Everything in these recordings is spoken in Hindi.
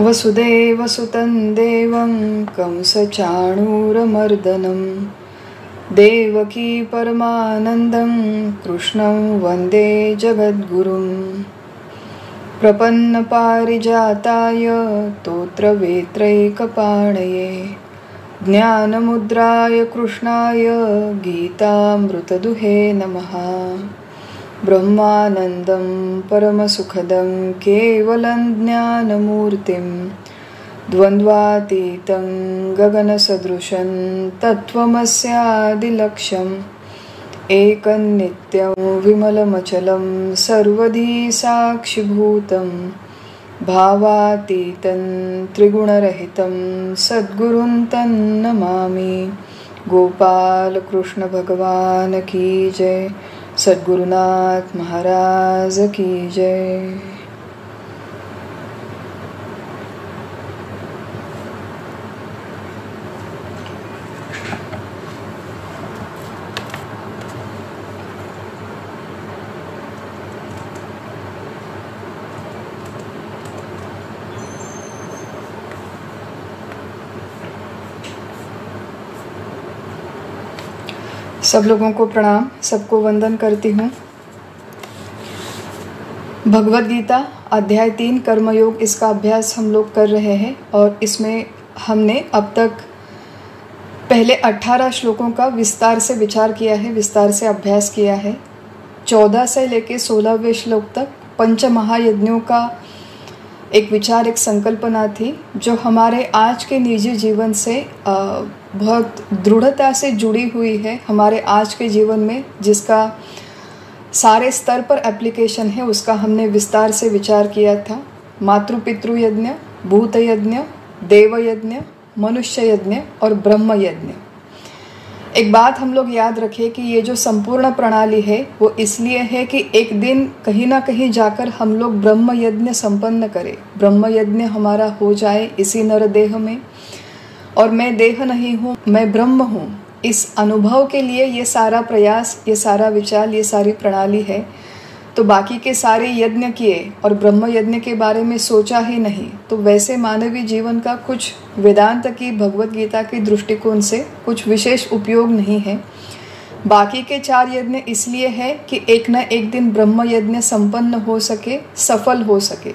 वसुदेवसुतं देवं कंसचाणूरमर्दनं देवकी परमानन्दं कृष्णं वन्दे जगद्गुरुं। प्रपन्नपारिजाताय तोत्रवेत्रैकपाणये ज्ञानमुद्राय कृष्णाय गीतामृतदुहे नमः। ब्रह्मानन्दं परमसुखदं केवलं ज्ञानमूर्तिं द्वन्द्वातीतं गगनसदृशं तत्त्वमस्यादिलक्ष्यम् एकन्नित्यं विमलमचलं सर्वधी साक्षिभूतं भावातीतं त्रिगुणरहितं सद्गुरुं तन्नमामि। गोपाल कृष्ण भगवान की जय। सद्गुरुनाथ महाराज की जय। सब लोगों को प्रणाम, सबको वंदन करती हूँ। भगवद गीता अध्याय 3 कर्मयोग, इसका अभ्यास हम लोग कर रहे हैं और इसमें हमने अब तक पहले 18 श्लोकों का विस्तार से विचार किया है, विस्तार से अभ्यास किया है। 14 से लेके 16वें श्लोक तक पंच महायज्ञों का एक विचार, एक संकल्पना थी जो हमारे आज के निजी जीवन से बहुत दृढ़ता से जुड़ी हुई है, हमारे आज के जीवन में जिसका सारे स्तर पर एप्लीकेशन है, उसका हमने विस्तार से विचार किया था। मातृ पितृ यज्ञ, भूत यज्ञ, देव यज्ञ, मनुष्य यज्ञ और ब्रह्म यज्ञ। एक बात हम लोग याद रखें कि ये जो संपूर्ण प्रणाली है वो इसलिए है कि एक दिन कहीं ना कहीं जाकर हम लोग ब्रह्म यज्ञ संपन्न करें, ब्रह्म यज्ञ हमारा हो जाए इसी नर देह में, और मैं देह नहीं हूँ, मैं ब्रह्म हूँ। इस अनुभव के लिए ये सारा प्रयास, ये सारा विचार, ये सारी प्रणाली है। तो बाकी के सारे यज्ञ किए और ब्रह्म यज्ञ के बारे में सोचा ही नहीं, तो वैसे मानवीय जीवन का कुछ वेदांत की, भगवद गीता के दृष्टिकोण से कुछ विशेष उपयोग नहीं है। बाकी के 4 यज्ञ इसलिए है कि एक न एक दिन ब्रह्म यज्ञ संपन्न हो सके, सफल हो सके।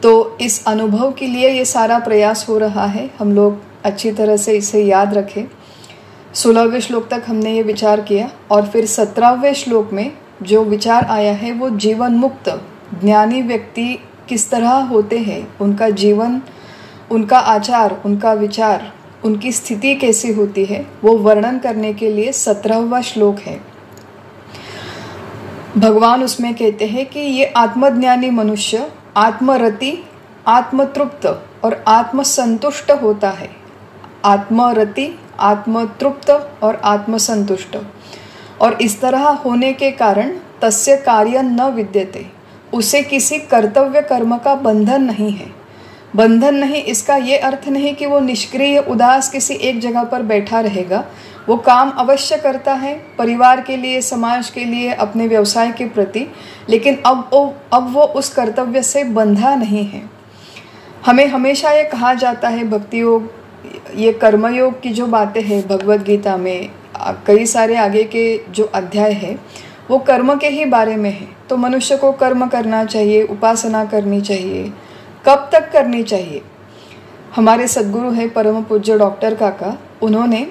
तो इस अनुभव के लिए ये सारा प्रयास हो रहा है। हम लोग अच्छी तरह से इसे याद रखें। 16वें श्लोक तक हमने ये विचार किया और फिर 17वें श्लोक में जो विचार आया है वो जीवन मुक्त ज्ञानी व्यक्ति किस तरह होते हैं, उनका जीवन, उनका आचार, उनका विचार, उनकी स्थिति कैसी होती है, वो वर्णन करने के लिए 17वां श्लोक है। भगवान उसमें कहते हैं कि ये आत्मज्ञानी मनुष्य आत्मरति, आत्मतृप्त और आत्मसंतुष्ट होता है। आत्मरति, आत्मतृप्त और आत्मसंतुष्ट, और इस तरह होने के कारण तस्य कार्य न विद्यते, उसे किसी कर्तव्य कर्म का बंधन नहीं है। बंधन नहीं, इसका ये अर्थ नहीं कि वो निष्क्रिय उदास किसी एक जगह पर बैठा रहेगा। वो काम अवश्य करता है परिवार के लिए, समाज के लिए, अपने व्यवसाय के प्रति, लेकिन अब वो उस कर्तव्य से बंधा नहीं है। हमें हमेशा ये कहा जाता है भक्ति योग, ये कर्मयोग की जो बातें हैं भगवद गीता में, कई सारे आगे के जो अध्याय है वो कर्म के ही बारे में है। तो मनुष्य को कर्म करना चाहिए, उपासना करनी चाहिए। कब तक करनी चाहिए? हमारे सद्गुरु हैं परम पूज्य डॉक्टर काका, उन्होंने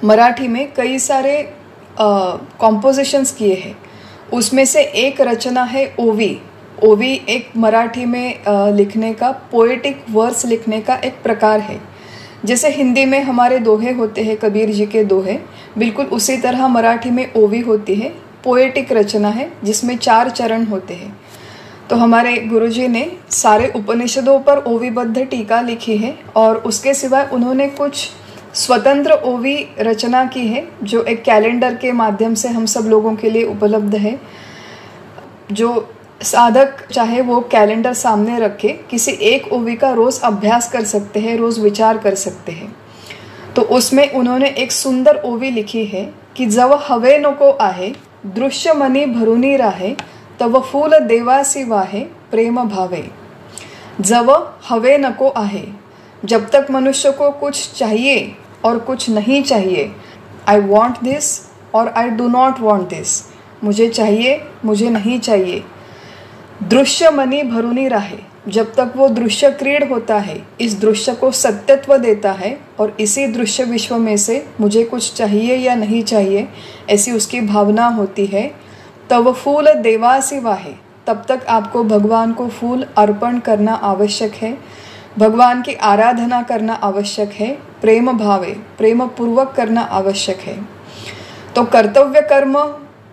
मराठी में कई सारे कॉम्पोजिशंस किए हैं। उसमें से एक रचना है ओवी। ओवी एक मराठी में लिखने का, पोएटिक वर्स लिखने का एक प्रकार है। जैसे हिंदी में हमारे दोहे होते हैं, कबीर जी के दोहे, बिल्कुल उसी तरह मराठी में ओवी होती है। पोएटिक रचना है जिसमें 4 चरण होते हैं। तो हमारे गुरुजी ने सारे उपनिषदों पर ओवीबद्ध टीका लिखी है और उसके सिवाय उन्होंने कुछ स्वतंत्र ओवी रचना की है जो एक कैलेंडर के माध्यम से हम सब लोगों के लिए उपलब्ध है। जो साधक चाहे वो कैलेंडर सामने रखे, किसी एक ओवी का रोज़ अभ्यास कर सकते हैं, रोज़ विचार कर सकते हैं। तो उसमें उन्होंने एक सुंदर ओवी लिखी है कि जव हवे नको आहे दृश्य मनी भरुनी राहे तव फूल देवासी वाहे प्रेम भावे। जव हवे नको आहे। जब तक मनुष्य को कुछ चाहिए और कुछ नहीं चाहिए, आई वॉन्ट दिस और I do not want this, मुझे चाहिए मुझे नहीं चाहिए। दृश्य मनी भरुनी राहे, जब तक वो दृश्य क्रीड होता है, इस दृश्य को सत्यत्व देता है और इसी दृश्य विश्व में से मुझे कुछ चाहिए या नहीं चाहिए ऐसी उसकी भावना होती है। तब फूल देवासी वाहे, तब तक आपको भगवान को फूल अर्पण करना आवश्यक है, भगवान की आराधना करना आवश्यक है, प्रेम भावे प्रेम पूर्वक करना आवश्यक है। तो कर्तव्य कर्म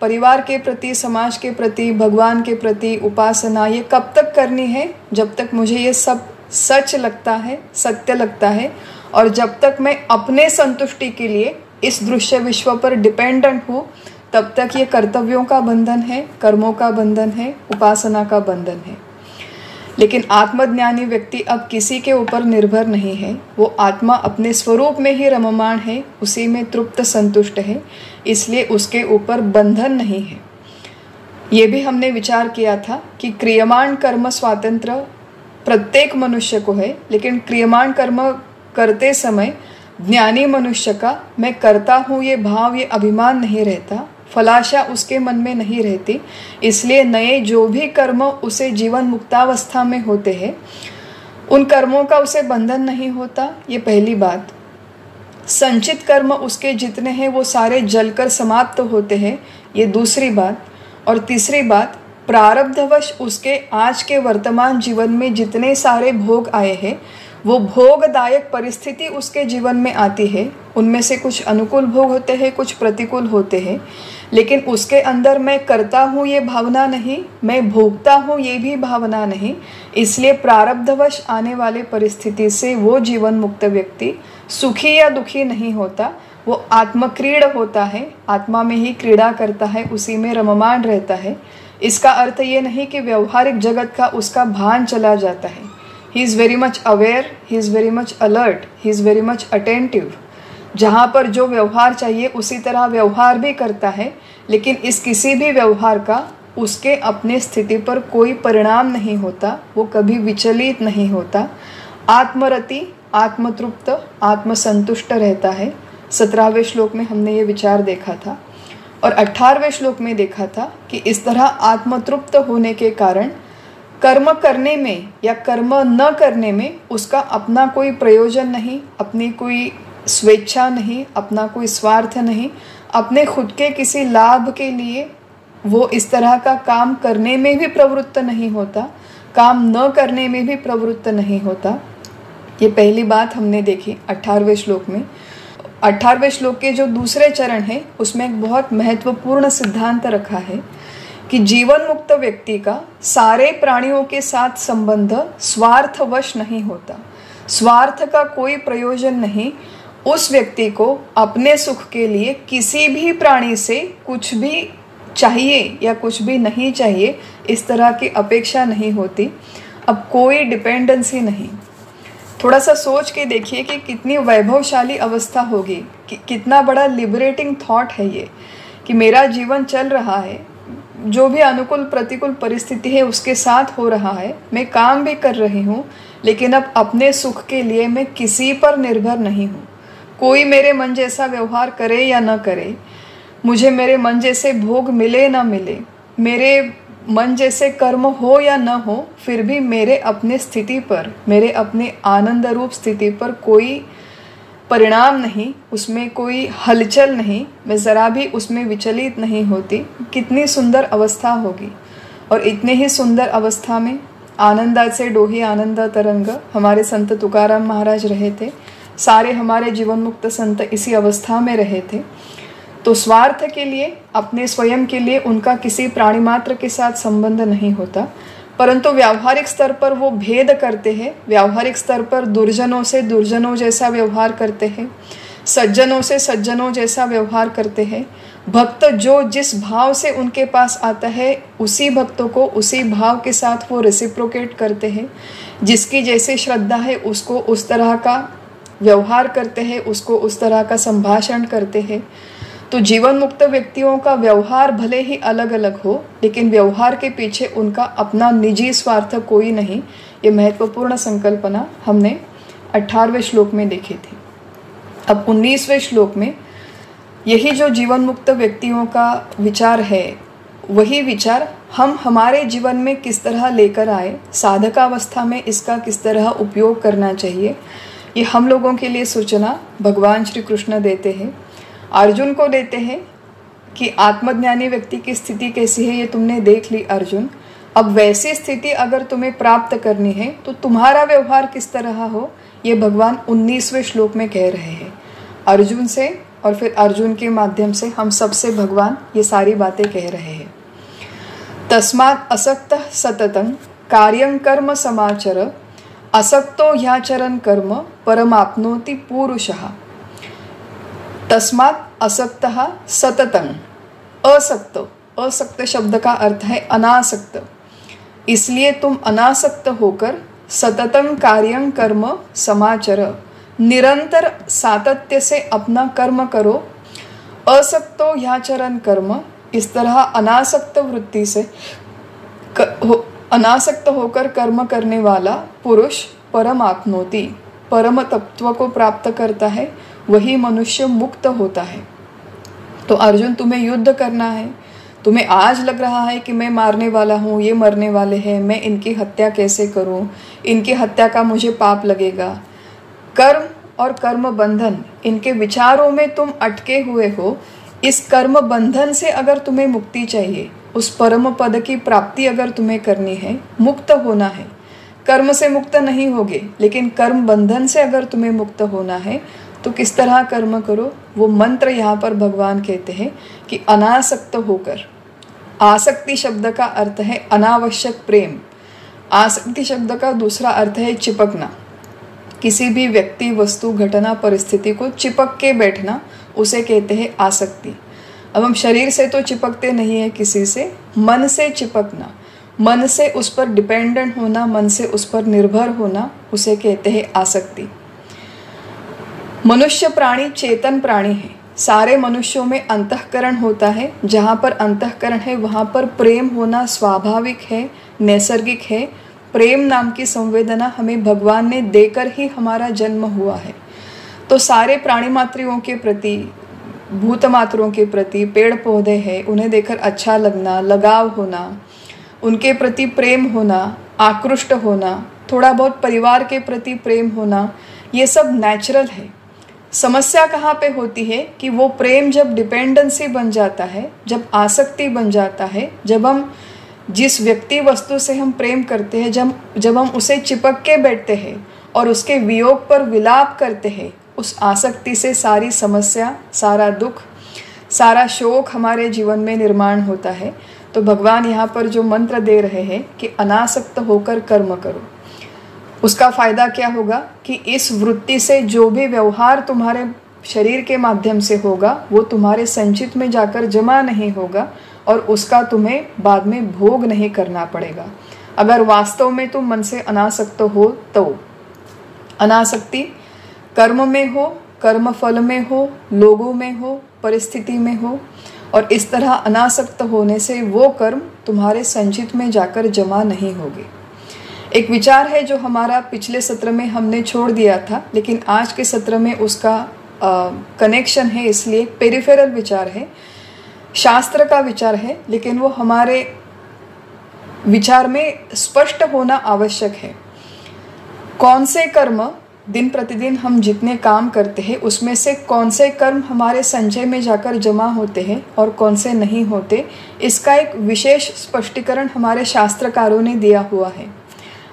परिवार के प्रति, समाज के प्रति, भगवान के प्रति, उपासना, ये कब तक करनी है? जब तक मुझे ये सब सच लगता है, सत्य लगता है, और जब तक मैं अपने संतुष्टि के लिए इस दृश्य विश्व पर डिपेंडेंट हूँ, तब तक ये कर्तव्यों का बंधन है, कर्मों का बंधन है, उपासना का बंधन है। लेकिन आत्मज्ञानी व्यक्ति अब किसी के ऊपर निर्भर नहीं है, वो आत्मा अपने स्वरूप में ही रममाण है, उसी में तृप्त संतुष्ट है, इसलिए उसके ऊपर बंधन नहीं है। ये भी हमने विचार किया था कि क्रियमाण कर्म स्वातंत्र प्रत्येक मनुष्य को है, लेकिन क्रियमाण कर्म करते समय ज्ञानी मनुष्य का मैं करता हूँ ये भाव, ये अभिमान नहीं रहता, फलाशा उसके मन में नहीं रहती, इसलिए नए जो भी कर्म उसे जीवन मुक्तावस्था में होते हैं उन कर्मों का उसे बंधन नहीं होता। ये पहली बात। संचित कर्म उसके जितने हैं वो सारे जलकर समाप्त होते हैं, ये दूसरी बात। और तीसरी बात, प्रारब्धवश उसके आज के वर्तमान जीवन में जितने सारे भोग आए हैं वो भोगदायक परिस्थिति उसके जीवन में आती है, उनमें से कुछ अनुकूल भोग होते हैं, कुछ प्रतिकूल होते हैं, लेकिन उसके अंदर मैं करता हूँ ये भावना नहीं, मैं भोगता हूँ ये भी भावना नहीं, इसलिए प्रारब्धवश आने वाले परिस्थिति से वो जीवन मुक्त व्यक्ति सुखी या दुखी नहीं होता, वो आत्मक्रीड़ होता है, आत्मा में ही क्रीड़ा करता है, उसी में रममाण रहता है। इसका अर्थ ये नहीं कि व्यवहारिक जगत का उसका भान चला जाता है। He is very much aware, he is very much alert, he is very much attentive। जहाँ पर जो व्यवहार चाहिए उसी तरह व्यवहार भी करता है, लेकिन इस किसी भी व्यवहार का उसके अपने स्थिति पर कोई परिणाम नहीं होता, वो कभी विचलित नहीं होता। आत्मरति, आत्मतृप्त, आत्मसंतुष्ट रहता है। 17वें श्लोक में हमने ये विचार देखा था, और 18वें श्लोक में देखा था कि इस तरह आत्मतृप्त होने के कारण कर्म करने में या कर्म न करने में उसका अपना कोई प्रयोजन नहीं, अपनी कोई स्वेच्छा नहीं, अपना कोई स्वार्थ नहीं, अपने खुद के किसी लाभ के लिए वो इस तरह का काम करने में भी प्रवृत्त नहीं होता, काम न करने में भी प्रवृत्त नहीं होता। ये पहली बात हमने देखी 18वें श्लोक में। 18वें श्लोक के जो दूसरे चरण है उसमें एक बहुत महत्वपूर्ण सिद्धांत रखा है कि जीवन मुक्त व्यक्ति का सारे प्राणियों के साथ संबंध स्वार्थवश नहीं होता, स्वार्थ का कोई प्रयोजन नहीं। उस व्यक्ति को अपने सुख के लिए किसी भी प्राणी से कुछ भी चाहिए या कुछ भी नहीं चाहिए, इस तरह की अपेक्षा नहीं होती। अब कोई डिपेंडेंसी नहीं। थोड़ा सा सोच के देखिए कि कितनी वैभवशाली अवस्था होगी, कि कितना बड़ा लिबरेटिंग थॉट है ये, कि मेरा जीवन चल रहा है, जो भी अनुकूल प्रतिकूल परिस्थिति है उसके साथ हो रहा है, मैं काम भी कर रही हूँ, लेकिन अब अपने सुख के लिए मैं किसी पर निर्भर नहीं हूँ। कोई मेरे मन जैसा व्यवहार करे या न करे, मुझे मेरे मन जैसे भोग मिले ना मिले, मेरे मन जैसे कर्म हो या न हो, फिर भी मेरे अपने स्थिति पर, मेरे अपने आनंद रूप स्थिति पर कोई परिणाम नहीं, उसमें कोई हलचल नहीं, मैं ज़रा भी उसमें विचलित नहीं होती। कितनी सुंदर अवस्था होगी। और इतने ही सुंदर अवस्था में आनंदा से डोही आनंद तरंग हमारे संत तुकाराम महाराज रहे थे। सारे हमारे जीवन मुक्त संत इसी अवस्था में रहे थे। तो स्वार्थ के लिए, अपने स्वयं के लिए उनका किसी प्राणी मात्र के साथ संबंध नहीं होता, परंतु व्यावहारिक स्तर पर वो भेद करते हैं। व्यावहारिक स्तर पर दुर्जनों से दुर्जनों जैसा व्यवहार करते हैं, सज्जनों से सज्जनों जैसा व्यवहार करते हैं। भक्त जो जिस भाव से उनके पास आता है उसी भक्तों को उसी भाव के साथ वो रेसिप्रोकेट करते हैं। जिसकी जैसी श्रद्धा है उसको उस तरह का व्यवहार करते हैं, उसको उस तरह का संभाषण करते हैं। तो जीवन मुक्त व्यक्तियों का व्यवहार भले ही अलग अलग हो, लेकिन व्यवहार के पीछे उनका अपना निजी स्वार्थ कोई नहीं। ये महत्वपूर्ण संकल्पना हमने 18वें श्लोक में देखी थी। अब 19वें श्लोक में यही जो जीवन मुक्त व्यक्तियों का विचार है, वही विचार हम हमारे जीवन में किस तरह लेकर आए, साधकावस्था में इसका किस तरह उपयोग करना चाहिए, ये हम लोगों के लिए सूचना भगवान श्री कृष्ण देते हैं। अर्जुन को देते हैं कि आत्मज्ञानी व्यक्ति की स्थिति कैसी है, ये तुमने देख ली अर्जुन। अब वैसी स्थिति अगर तुम्हें प्राप्त करनी है तो तुम्हारा व्यवहार किस तरह हो, ये भगवान 19वें श्लोक में कह रहे हैं अर्जुन से, और फिर अर्जुन के माध्यम से हम सबसे भगवान ये सारी बातें कह रहे हैं। तस्मात् असक्तः सततं कार्यं कर्म समाचर, असक्तो ह्याचरन् कर्म परमाप्नोति पूरुषः। तस्मात् असक्तः सततं, असक्त, असक्त शब्द का अर्थ है अनासक्त, इसलिए तुम अनासक्त होकर सततं कार्यं कर्म समाचर, निरंतर सातत्य से अपना कर्म करो। असक्तो ह्याचरन् कर्म, इस तरह अनासक्त वृत्ति से अनासक्त होकर कर्म करने वाला पुरुष परमाप्नोति, परम तत्व को प्राप्त करता है, वही मनुष्य मुक्त होता है। तो अर्जुन, तुम्हें युद्ध करना है, तुम्हें आज लग रहा है कि मैं मारने वाला हूँ, ये मरने वाले हैं, मैं इनकी हत्या कैसे करूँ, इनकी हत्या का मुझे पाप लगेगा। कर्म और कर्म बंधन, इनके विचारों में तुम अटके हुए हो। इस कर्म बंधन से अगर तुम्हें मुक्ति चाहिए, उस परम पद की प्राप्ति अगर तुम्हें करनी है, मुक्त होना है, कर्म से मुक्त नहीं होगे, लेकिन कर्म बंधन से अगर तुम्हें मुक्त होना है तो किस तरह कर्म करो, वो मंत्र यहाँ पर भगवान कहते हैं कि अनासक्त होकर। आसक्ति शब्द का अर्थ है अनावश्यक प्रेम। आसक्ति शब्द का दूसरा अर्थ है चिपकना, किसी भी व्यक्ति, वस्तु, घटना, परिस्थिति को चिपक के बैठना, उसे कहते हैं आसक्ति। अब हम शरीर से तो चिपकते नहीं है किसी से, मन से चिपकना, मन से उस पर डिपेंडेंट होना, मन से उस पर निर्भर होना, उसे कहते हैं आसक्ति। मनुष्य प्राणी चेतन प्राणी है। सारे मनुष्यों में अंतःकरण होता है, जहाँ पर अंतःकरण है वहाँ पर प्रेम होना स्वाभाविक है, नैसर्गिक है। प्रेम नाम की संवेदना हमें भगवान ने देकर ही हमारा जन्म हुआ है। तो सारे प्राणी मात्रियों के प्रति, भूत मात्रों के प्रति, पेड़ पौधे हैं, उन्हें देखकर अच्छा लगना, लगाव होना, उनके प्रति प्रेम होना, आकृष्ट होना, थोड़ा बहुत परिवार के प्रति प्रेम होना, ये सब नेचुरल है। समस्या कहाँ पे होती है कि वो प्रेम जब डिपेंडेंसी बन जाता है, जब आसक्ति बन जाता है, जब हम जिस व्यक्ति वस्तु से हम प्रेम करते हैं, जब हम उसे चिपक के बैठते हैं और उसके वियोग पर विलाप करते हैं, उस आसक्ति से सारी समस्या, सारा दुख, सारा शोक हमारे जीवन में निर्माण होता है। तो भगवान यहाँ पर जो मंत्र दे रहे हैं कि अनासक्त होकर कर्म करो, उसका फायदा क्या होगा कि इस वृत्ति से जो भी व्यवहार तुम्हारे शरीर के माध्यम से होगा वो तुम्हारे संचित में जाकर जमा नहीं होगा और उसका तुम्हें बाद में भोग नहीं करना पड़ेगा। अगर वास्तव में तुम मन से अनासक्त हो तो अनासक्ति कर्म में हो, कर्म फल में हो, लोगों में हो, परिस्थिति में हो, और इस तरह अनासक्त होने से वो कर्म तुम्हारे संचित में जाकर जमा नहीं होगे। एक विचार है जो हमारा पिछले सत्र में हमने छोड़ दिया था, लेकिन आज के सत्र में उसका कनेक्शन है, इसलिए पेरिफेरल विचार है, शास्त्र का विचार है, लेकिन वो हमारे विचार में स्पष्ट होना आवश्यक है। कौन से कर्म दिन प्रतिदिन हम जितने काम करते हैं उसमें से कौन से कर्म हमारे संचय में जाकर जमा होते हैं और कौन से नहीं होते, इसका एक विशेष स्पष्टीकरण हमारे शास्त्रकारों ने दिया हुआ है।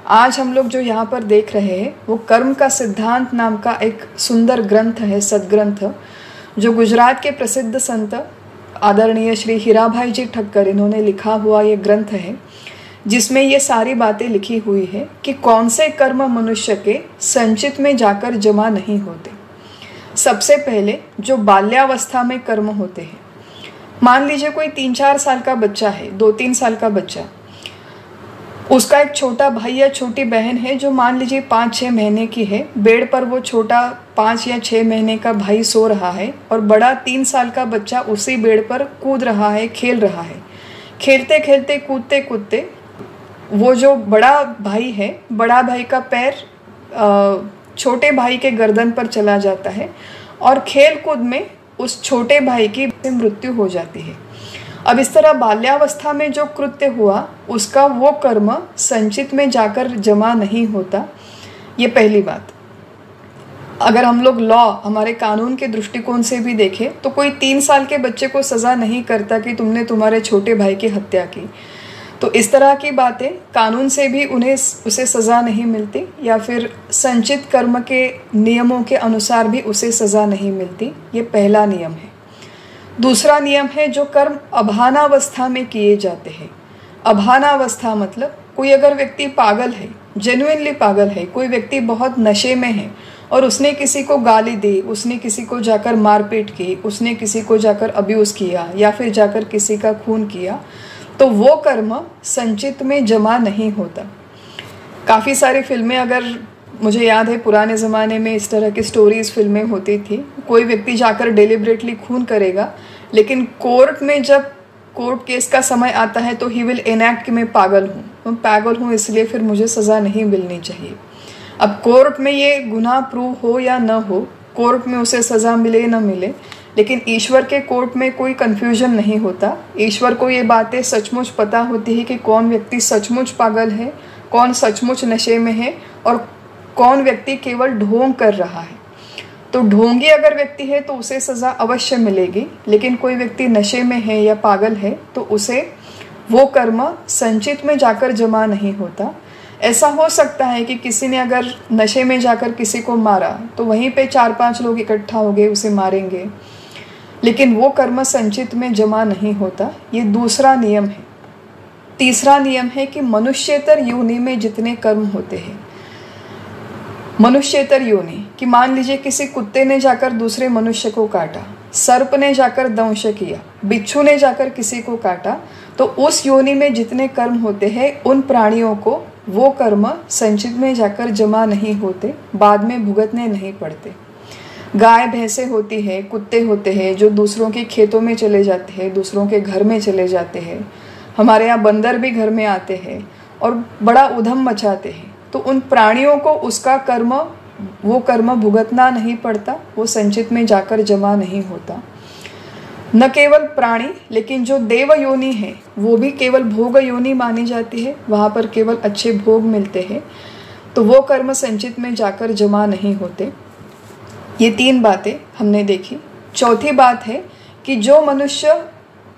आज हम लोग जो यहाँ पर देख रहे हैं वो कर्म का सिद्धांत नाम का एक सुंदर ग्रंथ है, सदग्रंथ, जो गुजरात के प्रसिद्ध संत आदरणीय श्री हीराभाई जी ठक्कर इन्होंने लिखा हुआ ये ग्रंथ है, जिसमें ये सारी बातें लिखी हुई है कि कौन से कर्म मनुष्य के संचित में जाकर जमा नहीं होते। सबसे पहले जो बाल्यावस्था में कर्म होते हैं, मान लीजिए कोई 3-4 साल का बच्चा है, 2-3 साल का बच्चा, उसका एक छोटा भाई या छोटी बहन है जो मान लीजिए 5-6 महीने की है। बेड पर वो छोटा 5 या 6 महीने का भाई सो रहा है और बड़ा 3 साल का बच्चा उसी बेड पर कूद रहा है, खेल रहा है। खेलते खेलते, कूदते कूदते वो जो बड़ा भाई है, बड़ा भाई का पैर छोटे भाई के गर्दन पर चला जाता है और खेल कूद में उस छोटे भाई की मृत्यु हो जाती है। अब इस तरह बाल्यावस्था में जो कृत्य हुआ उसका वो कर्म संचित में जाकर जमा नहीं होता। ये पहली बात। अगर हम लोग लॉ, हमारे कानून के दृष्टिकोण से भी देखें तो कोई 3 साल के बच्चे को सज़ा नहीं करता कि तुमने तुम्हारे छोटे भाई की हत्या की। तो इस तरह की बातें कानून से भी उसे सज़ा नहीं मिलती, या फिर संचित कर्म के नियमों के अनुसार भी उसे सज़ा नहीं मिलती। ये पहला नियम है। दूसरा नियम है जो कर्म अभानावस्था में किए जाते हैं। अभानावस्था मतलब कोई अगर व्यक्ति पागल है, जेन्युइनली पागल है, कोई व्यक्ति बहुत नशे में है और उसने किसी को गाली दी, उसने किसी को जाकर मारपीट की, उसने किसी को जाकर अब्यूज़ किया या फिर जाकर किसी का खून किया, तो वो कर्म संचित में जमा नहीं होता। काफ़ी सारी फिल्में, अगर मुझे याद है पुराने ज़माने में इस तरह की स्टोरीज़ फिल्में होती थी। कोई व्यक्ति जाकर डेलिबरेटली खून करेगा, लेकिन कोर्ट में जब कोर्ट केस का समय आता है तो ही विल एनैक्ट कि मैं पागल हूँ इसलिए फिर मुझे सज़ा नहीं मिलनी चाहिए। अब कोर्ट में ये गुनाह प्रूव हो या न हो, कोर्ट में उसे सज़ा मिले न मिले, लेकिन ईश्वर के कोर्ट में कोई कन्फ्यूजन नहीं होता। ईश्वर को ये बातें सचमुच पता होती है कि कौन व्यक्ति सचमुच पागल है, कौन सचमुच नशे में है और कौन व्यक्ति केवल ढोंग कर रहा है। तो ढोंगी अगर व्यक्ति है तो उसे सज़ा अवश्य मिलेगी, लेकिन कोई व्यक्ति नशे में है या पागल है तो उसे वो कर्म संचित में जाकर जमा नहीं होता। ऐसा हो सकता है कि किसी ने अगर नशे में जाकर किसी को मारा तो वहीं पे 4-5 लोग इकट्ठा हो गए, उसे मारेंगे, लेकिन वो कर्म संचित में जमा नहीं होता। ये दूसरा नियम है। तीसरा नियम है कि मनुष्येतर योनि में जितने कर्म होते हैं, मनुष्येतर योनि कि मान लीजिए किसी कुत्ते ने जाकर दूसरे मनुष्य को काटा, सर्प ने जाकर दंश किया, बिच्छू ने जाकर किसी को काटा, तो उस योनि में जितने कर्म होते हैं उन प्राणियों को वो कर्म संचित में जाकर जमा नहीं होते, बाद में भुगतने नहीं पड़ते। गाय भैंसे होती है, कुत्ते होते हैं जो दूसरों के खेतों में चले जाते हैं, दूसरों के घर में चले जाते हैं। हमारे यहाँ बंदर भी घर में आते हैं और बड़ा उधम मचाते हैं, तो उन प्राणियों को उसका कर्म, वो कर्म भुगतना नहीं पड़ता, वो संचित में जाकर जमा नहीं होता। न केवल प्राणी, लेकिन जो देव योनि है वो भी केवल भोग योनि मानी जाती है, वहाँ पर केवल अच्छे भोग मिलते हैं, तो वो कर्म संचित में जाकर जमा नहीं होते। ये 3 बातें हमने देखी। चौथी बात है कि जो मनुष्य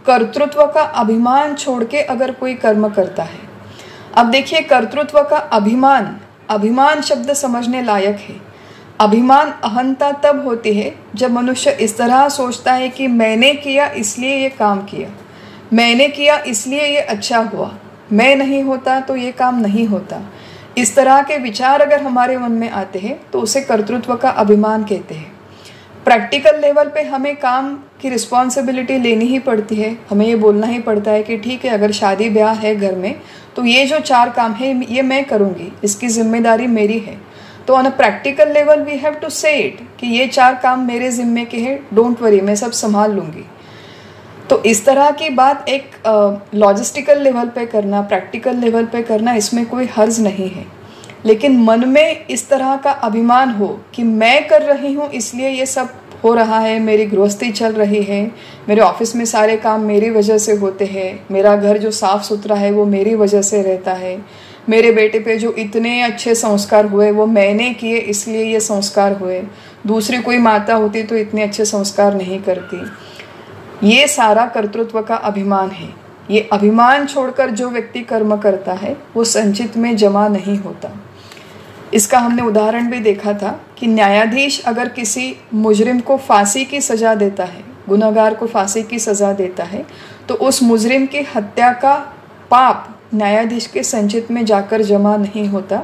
कर्तृत्व का अभिमान छोड़ के अगर कोई कर्म करता है। अब देखिए, कर्तृत्व का अभिमान शब्द समझने लायक है। अभिमान, अहंता तब होती है जब मनुष्य इस तरह सोचता है कि मैंने किया इसलिए ये काम किया, मैंने किया इसलिए ये अच्छा हुआ, मैं नहीं होता तो ये काम नहीं होता। इस तरह के विचार अगर हमारे मन में आते हैं तो उसे कर्तृत्व का अभिमान कहते हैं। प्रैक्टिकल लेवल पे हमें काम की रिस्पॉन्सिबिलिटी लेनी ही पड़ती है। हमें ये बोलना ही पड़ता है कि ठीक है, अगर शादी ब्याह है घर में तो ये जो 4 काम है ये मैं करूँगी, इसकी जिम्मेदारी मेरी है। तो on a practical level we have to say it कि ये 4 काम मेरे जिम्मे के हैं, डोंट वरी, मैं सब संभाल लूँगी। तो इस तरह की बात एक लॉजिस्टिकल लेवल पे करना, प्रैक्टिकल लेवल पे करना, इसमें कोई हर्ज नहीं है। लेकिन मन में इस तरह का अभिमान हो कि मैं कर रही हूँ इसलिए ये सब हो रहा है, मेरी गृहस्थी चल रही है, मेरे ऑफिस में सारे काम मेरी वजह से होते हैं, मेरा घर जो साफ़ सुथरा है वो मेरी वजह से रहता है, मेरे बेटे पे जो इतने अच्छे संस्कार हुए वो मैंने किए इसलिए ये संस्कार हुए, दूसरी कोई माता होती तो इतने अच्छे संस्कार नहीं करती। ये सारा कर्तृत्व का अभिमान है। ये अभिमान छोड़कर जो व्यक्ति कर्म करता है वो संचित में जमा नहीं होता। इसका हमने उदाहरण भी देखा था कि न्यायाधीश अगर किसी मुजरिम को फांसी की सज़ा देता है, गुनहगार को फांसी की सज़ा देता है, तो उस मुजरिम की हत्या का पाप न्यायाधीश के संचित में जाकर जमा नहीं होता,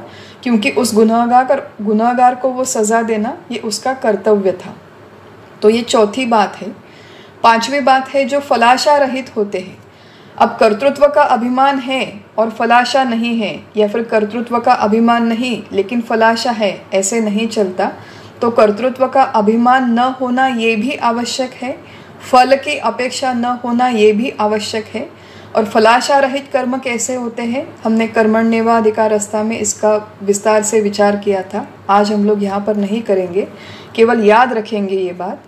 क्योंकि उस गुनहगार को वो सज़ा देना ये उसका कर्तव्य था। तो ये चौथी बात है। 5वीं बात है जो फलाशा रहित होते हैं। अब कर्तृत्व का अभिमान है और फलाशा नहीं है, या फिर कर्तृत्व का अभिमान नहीं लेकिन फलाशा है, ऐसे नहीं चलता। तो कर्तृत्व का अभिमान न होना ये भी आवश्यक है, फल की अपेक्षा न होना ये भी आवश्यक है। और फलाशा रहित कर्म कैसे होते हैं, हमने कर्मण्येवाधिकारस्था में इसका विस्तार से विचार किया था। आज हम लोग यहाँ पर नहीं करेंगे, केवल याद रखेंगे ये बात।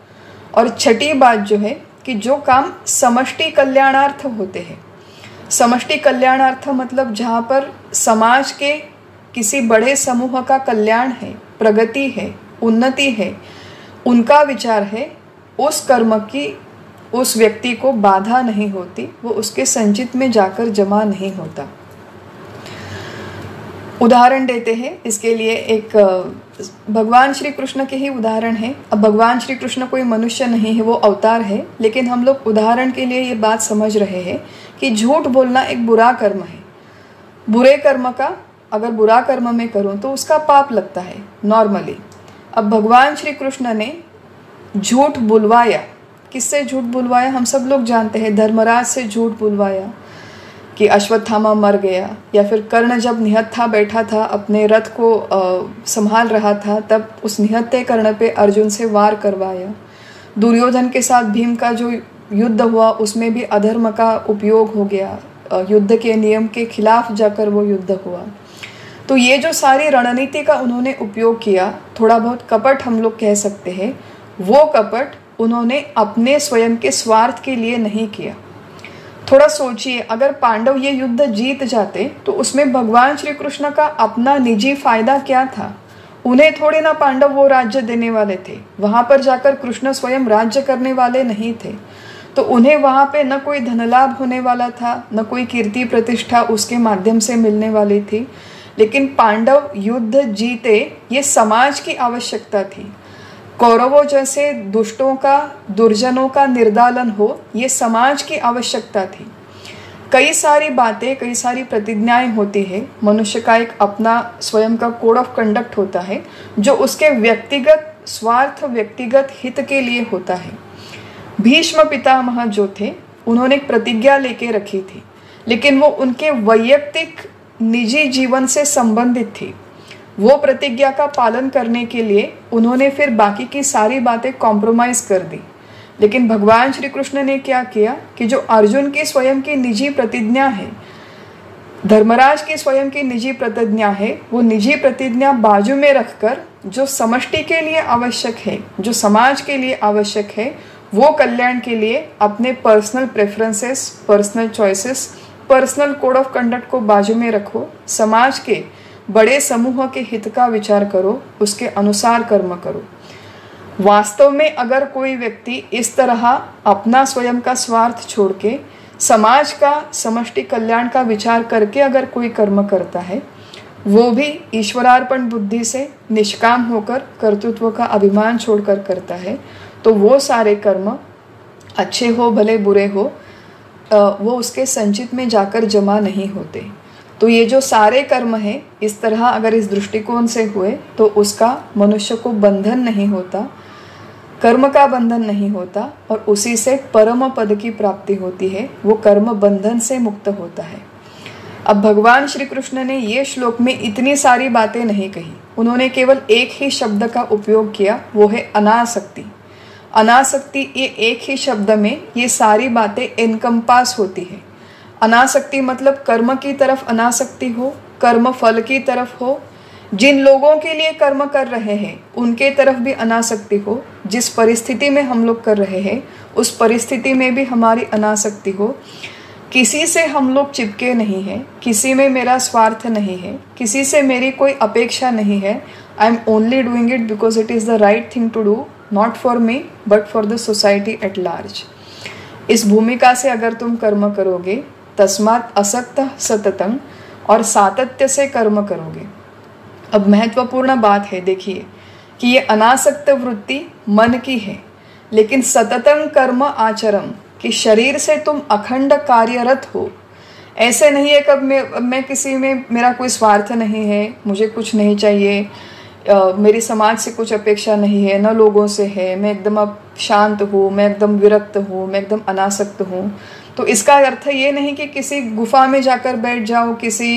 और छठी बात जो है कि जो काम समष्टि कल्याणार्थ होते हैं, समष्टि कल्याणार्थ मतलब जहाँ पर समाज के किसी बड़े समूह का कल्याण है, प्रगति है, उन्नति है, उनका विचार है, उस कर्म की उस व्यक्ति को बाधा नहीं होती, वो उसके संचित में जाकर जमा नहीं होता। उदाहरण देते हैं इसके लिए, एक भगवान श्री कृष्ण के ही उदाहरण है। अब भगवान श्री कृष्ण कोई मनुष्य नहीं है, वो अवतार है, लेकिन हम लोग उदाहरण के लिए ये बात समझ रहे हैं कि झूठ बोलना एक बुरा कर्म है। बुरे कर्म का अगर बुरा कर्म में करूं तो उसका पाप लगता है नॉर्मली। अब भगवान श्री कृष्ण ने झूठ बुलवाया, किससे झूठ बुलवाया हम सब लोग जानते हैं, धर्मराज से झूठ बुलवाया कि अश्वत्थामा मर गया, या फिर कर्ण जब निहत्था बैठा था अपने रथ को संभाल रहा था, तब उस निहत्थे कर्ण पे अर्जुन से वार करवाया। दुर्योधन के साथ भीम का जो युद्ध हुआ उसमें भी अधर्म का उपयोग हो गया, युद्ध के नियम के खिलाफ जाकर वो युद्ध हुआ। तो ये जो सारी रणनीति का उन्होंने उपयोग किया, थोड़ा बहुत कपट हम लोग कह सकते हैं, वो कपट उन्होंने अपने स्वयं के स्वार्थ के लिए नहीं किया। थोड़ा सोचिए, अगर पांडव ये युद्ध जीत जाते तो उसमें भगवान श्री कृष्ण का अपना निजी फायदा क्या था? उन्हें थोड़े ना पांडव वो राज्य देने वाले थे, वहां पर जाकर कृष्ण स्वयं राज्य करने वाले नहीं थे, तो उन्हें वहां पे न कोई धनलाभ होने वाला था, न कोई कीर्ति प्रतिष्ठा उसके माध्यम से मिलने वाली थी। लेकिन पांडव युद्ध जीते, ये समाज की आवश्यकता थी। कौरवों जैसे दुष्टों का, दुर्जनों का निर्दालन हो, ये समाज की आवश्यकता थी। कई सारी बातें, कई सारी प्रतिज्ञाएं होती है, मनुष्य का एक अपना स्वयं का कोड ऑफ कंडक्ट होता है जो उसके व्यक्तिगत स्वार्थ, व्यक्तिगत हित के लिए होता है। भीष्म पितामह जो थे, उन्होंने एक प्रतिज्ञा लेके रखी थी, लेकिन वो उनके वैयक्तिक निजी जीवन से संबंधित थी। वो प्रतिज्ञा का पालन करने के लिए उन्होंने फिर बाकी की सारी बातें कॉम्प्रोमाइज कर दी। लेकिन भगवान श्री कृष्ण ने क्या किया कि जो अर्जुन की स्वयं की निजी प्रतिज्ञा है, धर्मराज की स्वयं की निजी प्रतिज्ञा है, वो निजी प्रतिज्ञा बाजू में रखकर जो समष्टि के लिए आवश्यक है, जो समाज के लिए आवश्यक है, वो कल्याण के लिए अपने personal preferences, personal choices, personal code of conduct को बाजू में रखो, समाज के बड़े समूह के हित का विचार करो, उसके अनुसार कर्म करो। वास्तव में अगर कोई व्यक्ति इस तरह अपना स्वयं का स्वार्थ छोड़ के समाज का, समष्टि कल्याण का विचार करके अगर कोई कर्म करता है, वो भी ईश्वरार्पण बुद्धि से निष्काम होकर कर्तृत्व का अभिमान छोड़कर करता है, तो वो सारे कर्म अच्छे हो भले बुरे हो, वो उसके संचित में जाकर जमा नहीं होते। तो ये जो सारे कर्म हैं, इस तरह अगर इस दृष्टिकोण से हुए तो उसका मनुष्य को बंधन नहीं होता, कर्म का बंधन नहीं होता, और उसी से परम पद की प्राप्ति होती है, वो कर्म बंधन से मुक्त होता है। अब भगवान श्री कृष्ण ने ये श्लोक में इतनी सारी बातें नहीं कही, उन्होंने केवल एक ही शब्द का उपयोग किया, वो है अनासक्ति। अनासक्ति, ये एक ही शब्द में ये सारी बातें एनकम्पास होती है। अनासक्ति मतलब कर्म की तरफ अनासक्ति हो, कर्म फल की तरफ हो, जिन लोगों के लिए कर्म कर रहे हैं उनके तरफ भी अनासक्ति हो, जिस परिस्थिति में हम लोग कर रहे हैं उस परिस्थिति में भी हमारी अनासक्ति हो। किसी से हम लोग चिपके नहीं हैं, किसी में मेरा स्वार्थ नहीं है, किसी से मेरी कोई अपेक्षा नहीं है। I am only doing it because it is the right thing to do, not for me but for the society at large. इस भूमिका से अगर तुम कर्म करोगे, तस्मात् असक्तः सततं, और सातत्य से कर्म करोगे। अब महत्वपूर्ण बात है, देखिए कि ये अनासक्त वृत्ति मन की है, लेकिन सततं कर्म आचरम, कि शरीर से तुम अखंड कार्यरत हो। ऐसे नहीं है कब मैं किसी में मेरा कोई स्वार्थ नहीं है, मुझे कुछ नहीं चाहिए, मेरी समाज से कुछ अपेक्षा नहीं है, न लोगों से है, मैं एकदम अब शांत हूँ, मैं एकदम विरक्त हूँ, मैं एकदम अनासक्त हूँ। तो इसका अर्थ ये नहीं कि किसी गुफा में जाकर बैठ जाओ, किसी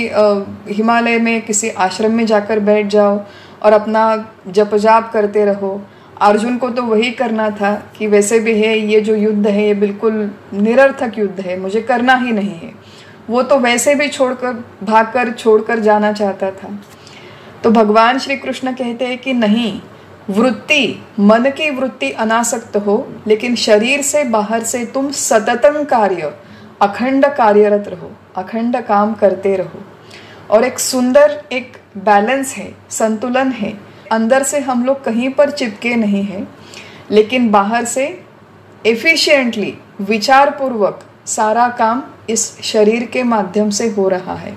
हिमालय में किसी आश्रम में जाकर बैठ जाओ और अपना जप जाप करते रहो। अर्जुन को तो वही करना था कि वैसे भी है ये जो युद्ध है ये बिल्कुल निरर्थक युद्ध है, मुझे करना ही नहीं है। वो तो वैसे भी भागकर छोड़कर जाना चाहता था। तो भगवान श्री कृष्ण कहते हैं कि नहीं, वृत्ति, मन की वृत्ति अनासक्त हो, लेकिन शरीर से बाहर से तुम सततम कार्य, अखंड कार्यरत रहो, अखंड काम करते रहो। और एक सुंदर एक बैलेंस है, संतुलन है। अंदर से हम लोग कहीं पर चिपके नहीं हैं, लेकिन बाहर से एफिशिएंटली, विचारपूर्वक सारा काम इस शरीर के माध्यम से हो रहा है।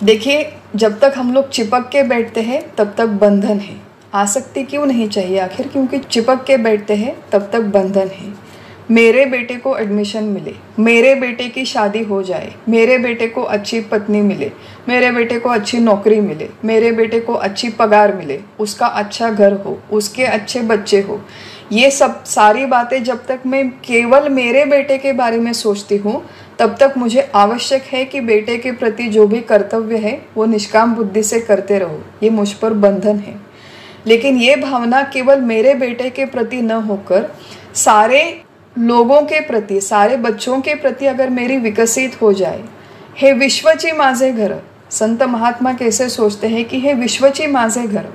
देखिए, जब तक हम लोग चिपक के बैठते हैं तब तक बंधन है। आसक्ति क्यों नहीं चाहिए आखिर? क्योंकि चिपक के बैठते हैं तब तक बंधन है। मेरे बेटे को एडमिशन मिले, मेरे बेटे की शादी हो जाए, मेरे बेटे को अच्छी पत्नी मिले, मेरे बेटे को अच्छी नौकरी मिले, मेरे बेटे को अच्छी पगार मिले, उसका अच्छा घर हो, उसके अच्छे बच्चे हो, ये सब सारी बातें जब तक मैं केवल मेरे बेटे के बारे में सोचती हूँ तब तक मुझे आवश्यक है कि बेटे के प्रति जो भी कर्तव्य है वो निष्काम बुद्धि से करते रहो। ये मुझ पर बंधन है। लेकिन ये भावना केवल मेरे बेटे के प्रति न होकर सारे लोगों के प्रति, सारे बच्चों के प्रति अगर मेरी विकसित हो जाए। हे विश्वची माझे घर, संत महात्मा कैसे सोचते हैं कि हे विश्वची माझे घर।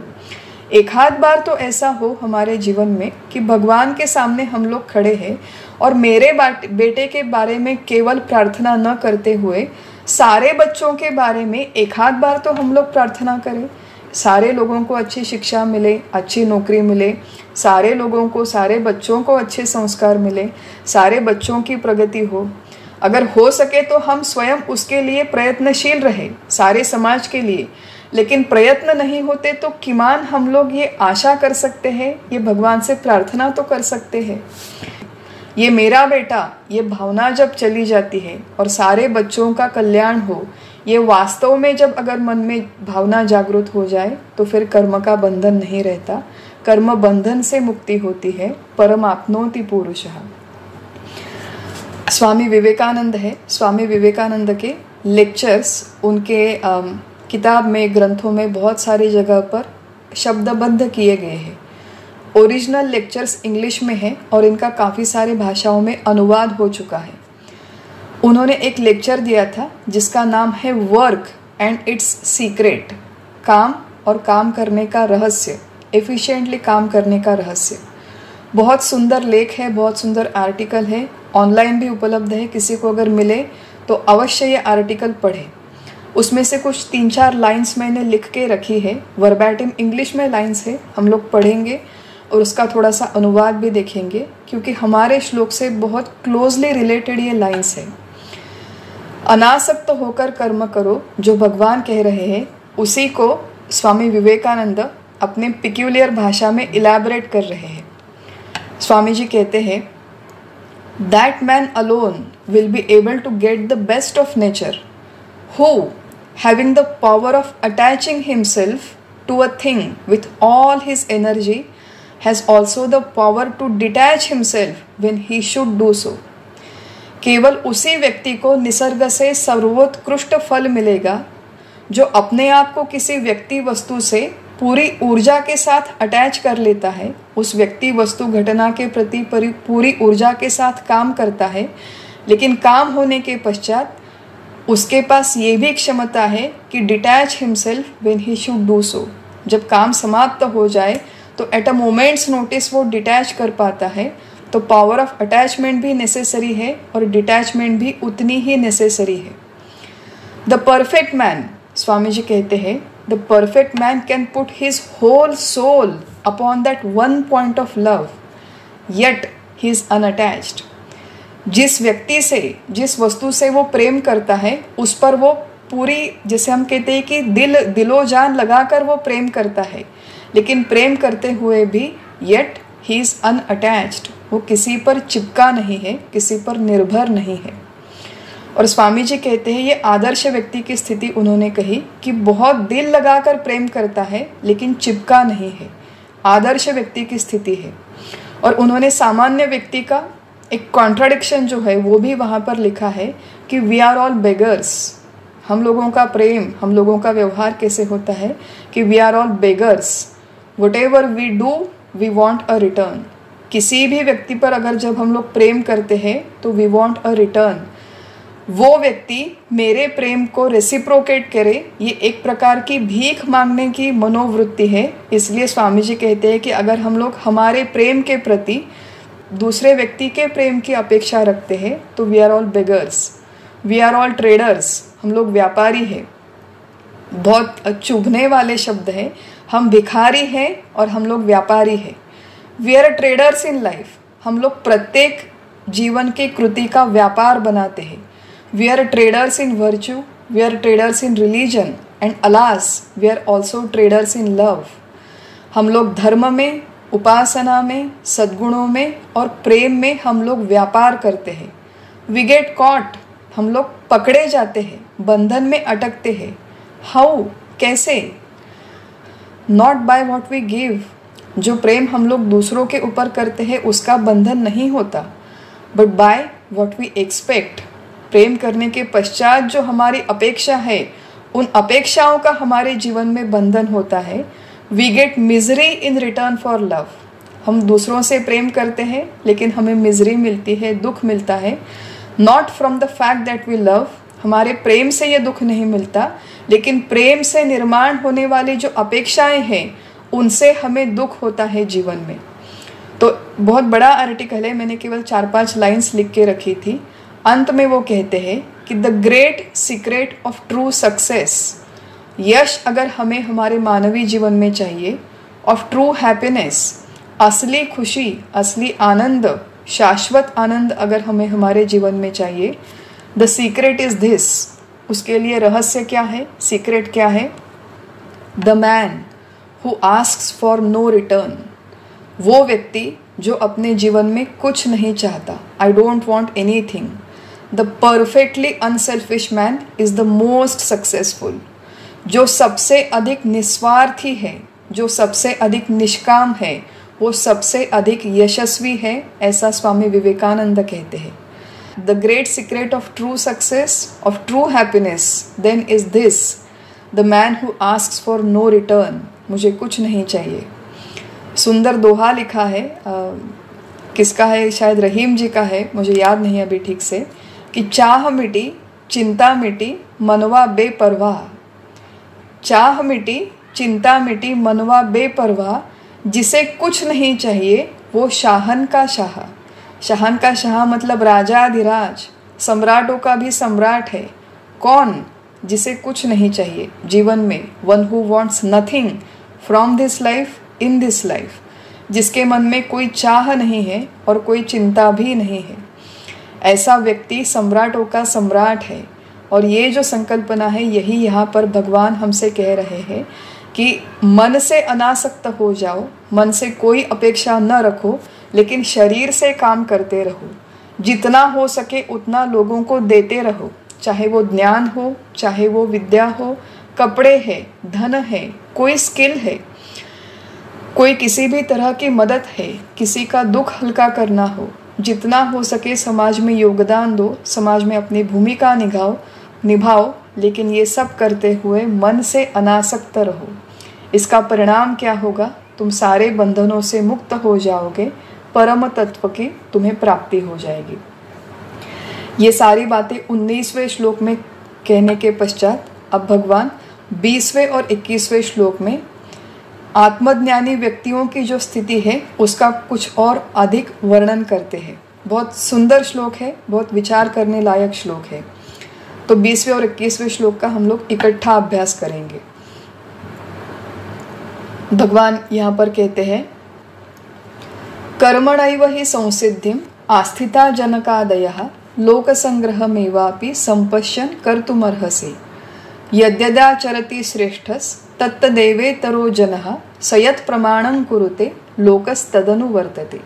एक आध बार तो ऐसा हो हमारे जीवन में कि भगवान के सामने हम लोग खड़े हैं और मेरे बेटे के बारे में केवल प्रार्थना न करते हुए सारे बच्चों के बारे में एक आध बार तो हम लोग प्रार्थना करें। सारे लोगों को अच्छी शिक्षा मिले, अच्छी नौकरी मिले, सारे लोगों को, सारे बच्चों को अच्छे संस्कार मिले, सारे बच्चों की प्रगति हो। अगर हो सके तो हम स्वयं उसके लिए प्रयत्नशील रहे, सारे समाज के लिए। लेकिन प्रयत्न नहीं होते तो किमान हम लोग ये आशा कर सकते हैं, ये भगवान से प्रार्थना तो कर सकते हैं। ये मेरा बेटा, ये भावना जब चली जाती है और सारे बच्चों का कल्याण हो, ये वास्तव में जब अगर मन में भावना जागृत हो जाए तो फिर कर्म का बंधन नहीं रहता। कर्म बंधन से मुक्ति होती है। परम आपनोति पुरुषः। स्वामी विवेकानंद है, स्वामी विवेकानंद के लेक्चर्स उनके किताब में, ग्रंथों में बहुत सारी जगह पर शब्दबद्ध किए गए हैं। ओरिजिनल लेक्चर्स इंग्लिश में है और इनका काफ़ी सारी भाषाओं में अनुवाद हो चुका है। उन्होंने एक लेक्चर दिया था जिसका नाम है वर्क एंड इट्स सीक्रेट, काम और काम करने का रहस्य, एफिशिएंटली काम करने का रहस्य। बहुत सुंदर लेख है, बहुत सुंदर आर्टिकल है, ऑनलाइन भी उपलब्ध है। किसी को अगर मिले तो अवश्य ये आर्टिकल पढ़े। उसमें से कुछ 3-4 लाइंस मैंने लिख के रखी है, वर्बैटिम इंग्लिश में लाइंस है, हम लोग पढ़ेंगे और उसका थोड़ा सा अनुवाद भी देखेंगे, क्योंकि हमारे श्लोक से बहुत क्लोजली रिलेटेड ये लाइंस है। अनासक्त होकर कर्म करो, जो भगवान कह रहे हैं उसी को स्वामी विवेकानंद अपने पिक्यूलियर भाषा में इलैबोरेट कर रहे हैं। स्वामी जी कहते हैं, that man alone will be able to get the best of nature, who, having the power of attaching himself to a thing with all his energy, has also the power to detach himself when he should do so. केवल उसी व्यक्ति को निसर्ग से सर्वोत्कृष्ट फल मिलेगा जो अपने आप को किसी व्यक्ति वस्तु से पूरी ऊर्जा के साथ अटैच कर लेता है, उस व्यक्ति वस्तु घटना के प्रति पूरी ऊर्जा के साथ काम करता है, लेकिन काम होने के पश्चात उसके पास ये भी क्षमता है कि detach himself when he should do so. जब काम समाप्त हो जाए तो एट अ मोमेंट्स नोटिस वो डिटैच कर पाता है। तो पावर ऑफ अटैचमेंट भी नेसेसरी है और डिटैचमेंट भी उतनी ही नेसेसरी है। The perfect man, Swami ji कहते हैं, the perfect man can put his whole soul upon that one point of love, yet he is unattached. जिस व्यक्ति से, जिस वस्तु से वो प्रेम करता है उस पर वो पूरी, जैसे हम कहते हैं कि दिलो जान लगाकर वो प्रेम करता है, लेकिन प्रेम करते हुए भी येट ही इज अनअटैच्ड, वो किसी पर चिपका नहीं है, किसी पर निर्भर नहीं है। और स्वामी जी कहते हैं ये आदर्श व्यक्ति की स्थिति उन्होंने कही कि बहुत दिल लगाकर प्रेम करता है लेकिन चिपका नहीं है, आदर्श व्यक्ति की स्थिति है। और उन्होंने सामान्य व्यक्ति का एक कॉन्ट्राडिक्शन जो है वो भी वहाँ पर लिखा है कि वी आर ऑल बेगर्स। हम लोगों का प्रेम, हम लोगों का व्यवहार कैसे होता है कि we are all beggars, Whatever we do, we want a return. किसी भी व्यक्ति पर अगर जब हम लोग प्रेम करते हैं तो we want a return. वो व्यक्ति मेरे प्रेम को रेसिप्रोकेट करे, ये एक प्रकार की भीख मांगने की मनोवृत्ति है। इसलिए स्वामी जी कहते हैं कि अगर हम लोग हमारे प्रेम के प्रति दूसरे व्यक्ति के प्रेम की अपेक्षा रखते हैं तो we are all beggars, we are all traders, हम लोग व्यापारी हैं। बहुत चुभने वाले शब्द हैं, हम भिखारी हैं और हम लोग व्यापारी हैं। We are traders in life, हम लोग प्रत्येक जीवन की कृति का व्यापार बनाते हैं। We are traders in virtue, we are traders in religion and alas we are also traders in love. हम लोग धर्म में, उपासना में, सद्गुणों में और प्रेम में हम लोग व्यापार करते हैं। वी गेट कॉट, हम लोग पकड़े जाते हैं, बंधन में अटकते हैं। हाउ, कैसे? Not by what we give, जो प्रेम हम लोग दूसरों के ऊपर करते हैं उसका बंधन नहीं होता, but by what we expect. प्रेम करने के पश्चात जो हमारी अपेक्षा है, उन अपेक्षाओं का हमारे जीवन में बंधन होता है। We get misery in return for love. हम दूसरों से प्रेम करते हैं लेकिन हमें मिजरी मिलती है, दुख मिलता है। Not from the fact that we love, हमारे प्रेम से ये दुख नहीं मिलता, लेकिन प्रेम से निर्माण होने वाली जो अपेक्षाएं हैं उनसे हमें दुख होता है जीवन में। तो बहुत बड़ा आर्टिकल है, मैंने केवल 4-5 लाइन्स लिख के रखी थी। अंत में वो कहते हैं कि the great secret of true success, यश अगर हमें हमारे मानवीय जीवन में चाहिए, ऑफ ट्रू हैप्पीनेस, असली खुशी, असली आनंद, शाश्वत आनंद अगर हमें हमारे जीवन में चाहिए, द सीक्रेट इज दिस, उसके लिए रहस्य क्या है, सीक्रेट क्या है? The man who asks for no return, वो व्यक्ति जो अपने जीवन में कुछ नहीं चाहता, I don't want anything. The perfectly unselfish man is the most successful, जो सबसे अधिक निस्वार्थी है, जो सबसे अधिक निष्काम है, वो सबसे अधिक यशस्वी है, ऐसा स्वामी विवेकानंद कहते हैं। The great secret of true success, of true happiness then is this, the man who asks for no return, मुझे कुछ नहीं चाहिए। सुंदर दोहा लिखा है, किसका है, शायद रहीम जी का है, मुझे याद नहीं अभी ठीक से, कि चाह मिटी चिंता मिटी मनवा बेपरवाह, चाह मिटी चिंता मिटी मनवा बेपरवाह, जिसे कुछ नहीं चाहिए वो शाहन का शाह। शाहन का शाह मतलब राजाधिराज, सम्राटों का भी सम्राट है। कौन? जिसे कुछ नहीं चाहिए जीवन में, one who wants nothing from this life in this life, जिसके मन में कोई चाह नहीं है और कोई चिंता भी नहीं है, ऐसा व्यक्ति सम्राटों का सम्राट है। और ये जो संकल्पना है, यही यहाँ पर भगवान हमसे कह रहे हैं कि मन से अनासक्त हो जाओ, मन से कोई अपेक्षा न रखो, लेकिन शरीर से काम करते रहो। जितना हो सके उतना लोगों को देते रहो, चाहे वो ज्ञान हो, चाहे वो विद्या हो, कपड़े है, धन है, कोई स्किल है, कोई किसी भी तरह की मदद है, किसी का दुख हल्का करना हो, जितना हो सके समाज में योगदान दो, समाज में अपनी भूमिका निभाओ, लेकिन ये सब करते हुए मन से अनासक्त रहो। इसका परिणाम क्या होगा? तुम सारे बंधनों से मुक्त हो जाओगे, परम तत्व की तुम्हें प्राप्ति हो जाएगी। ये सारी बातें 19वें श्लोक में कहने के पश्चात अब भगवान 20वें और 21वें श्लोक में आत्मज्ञानी व्यक्तियों की जो स्थिति है उसका कुछ और अधिक वर्णन करते हैं। बहुत सुंदर श्लोक है, बहुत विचार करने लायक श्लोक है। तो 20वें और 21वें श्लोक का हम लोग इकट्ठा अभ्यास करेंगे। भगवान यहाँ पर कहते हैं, कर्मणैव हि संसिद्धिम आस्थिता जनकादयः लोकसंग्रहमेवापि संपश्यन् कर्तुमर्हसि यद्यदाचरति श्रेष्ठस् तत्तदेवेतरो जनः सयत् प्रमाणं कुरुते लोकस्तदनुवर्तते।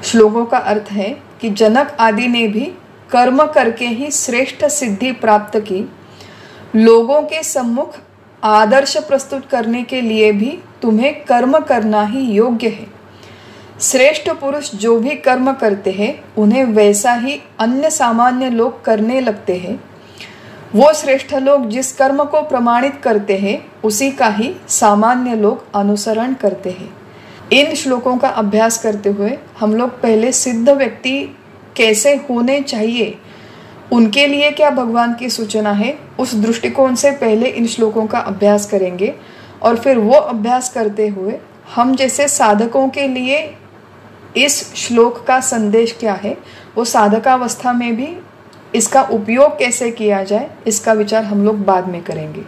श्लोकों का अर्थ है कि जनक आदि ने भी कर्म करके ही श्रेष्ठ सिद्धि प्राप्त की, लोगों के सम्मुख आदर्श प्रस्तुत करने के लिए भी तुम्हें कर्म करना ही योग्य है। श्रेष्ठ पुरुष जो भी कर्म करते हैं उन्हें वैसा ही अन्य सामान्य लोग करने लगते हैं। वो श्रेष्ठ लोग जिस कर्म को प्रमाणित करते हैं उसी का ही सामान्य लोग अनुसरण करते हैं। इन श्लोकों का अभ्यास करते हुए हम लोग पहले सिद्ध व्यक्ति कैसे होने चाहिए, उनके लिए क्या भगवान की सूचना है, उस दृष्टिकोण से पहले इन श्लोकों का अभ्यास करेंगे। और फिर वो अभ्यास करते हुए हम जैसे साधकों के लिए इस श्लोक का संदेश क्या है, वो साधकावस्था में भी इसका उपयोग कैसे किया जाए, इसका विचार हम लोग बाद में करेंगे।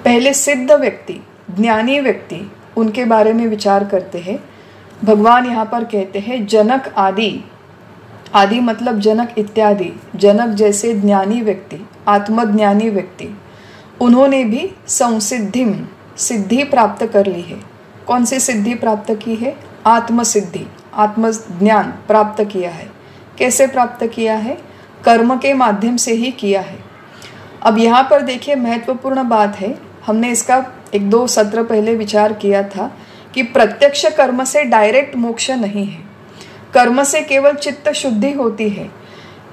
पहले सिद्ध व्यक्ति, ज्ञानी व्यक्ति, उनके बारे में विचार करते हैं। भगवान यहाँ पर कहते हैं जनक आदि, आदि मतलब जनक इत्यादि, जनक जैसे ज्ञानी व्यक्ति, आत्मज्ञानी व्यक्ति, उन्होंने भी संसिद्धिम, सिद्धि प्राप्त कर ली है। कौन सी सिद्धि प्राप्त की है? आत्मसिद्धि, आत्मज्ञान प्राप्त किया है। कैसे प्राप्त किया है? कर्म के माध्यम से ही किया है। अब यहाँ पर देखिए महत्वपूर्ण बात है, हमने इसका 1-2 सत्र पहले विचार किया था कि प्रत्यक्ष कर्म से डायरेक्ट मोक्ष नहीं है। कर्म से केवल चित्त शुद्धि होती है।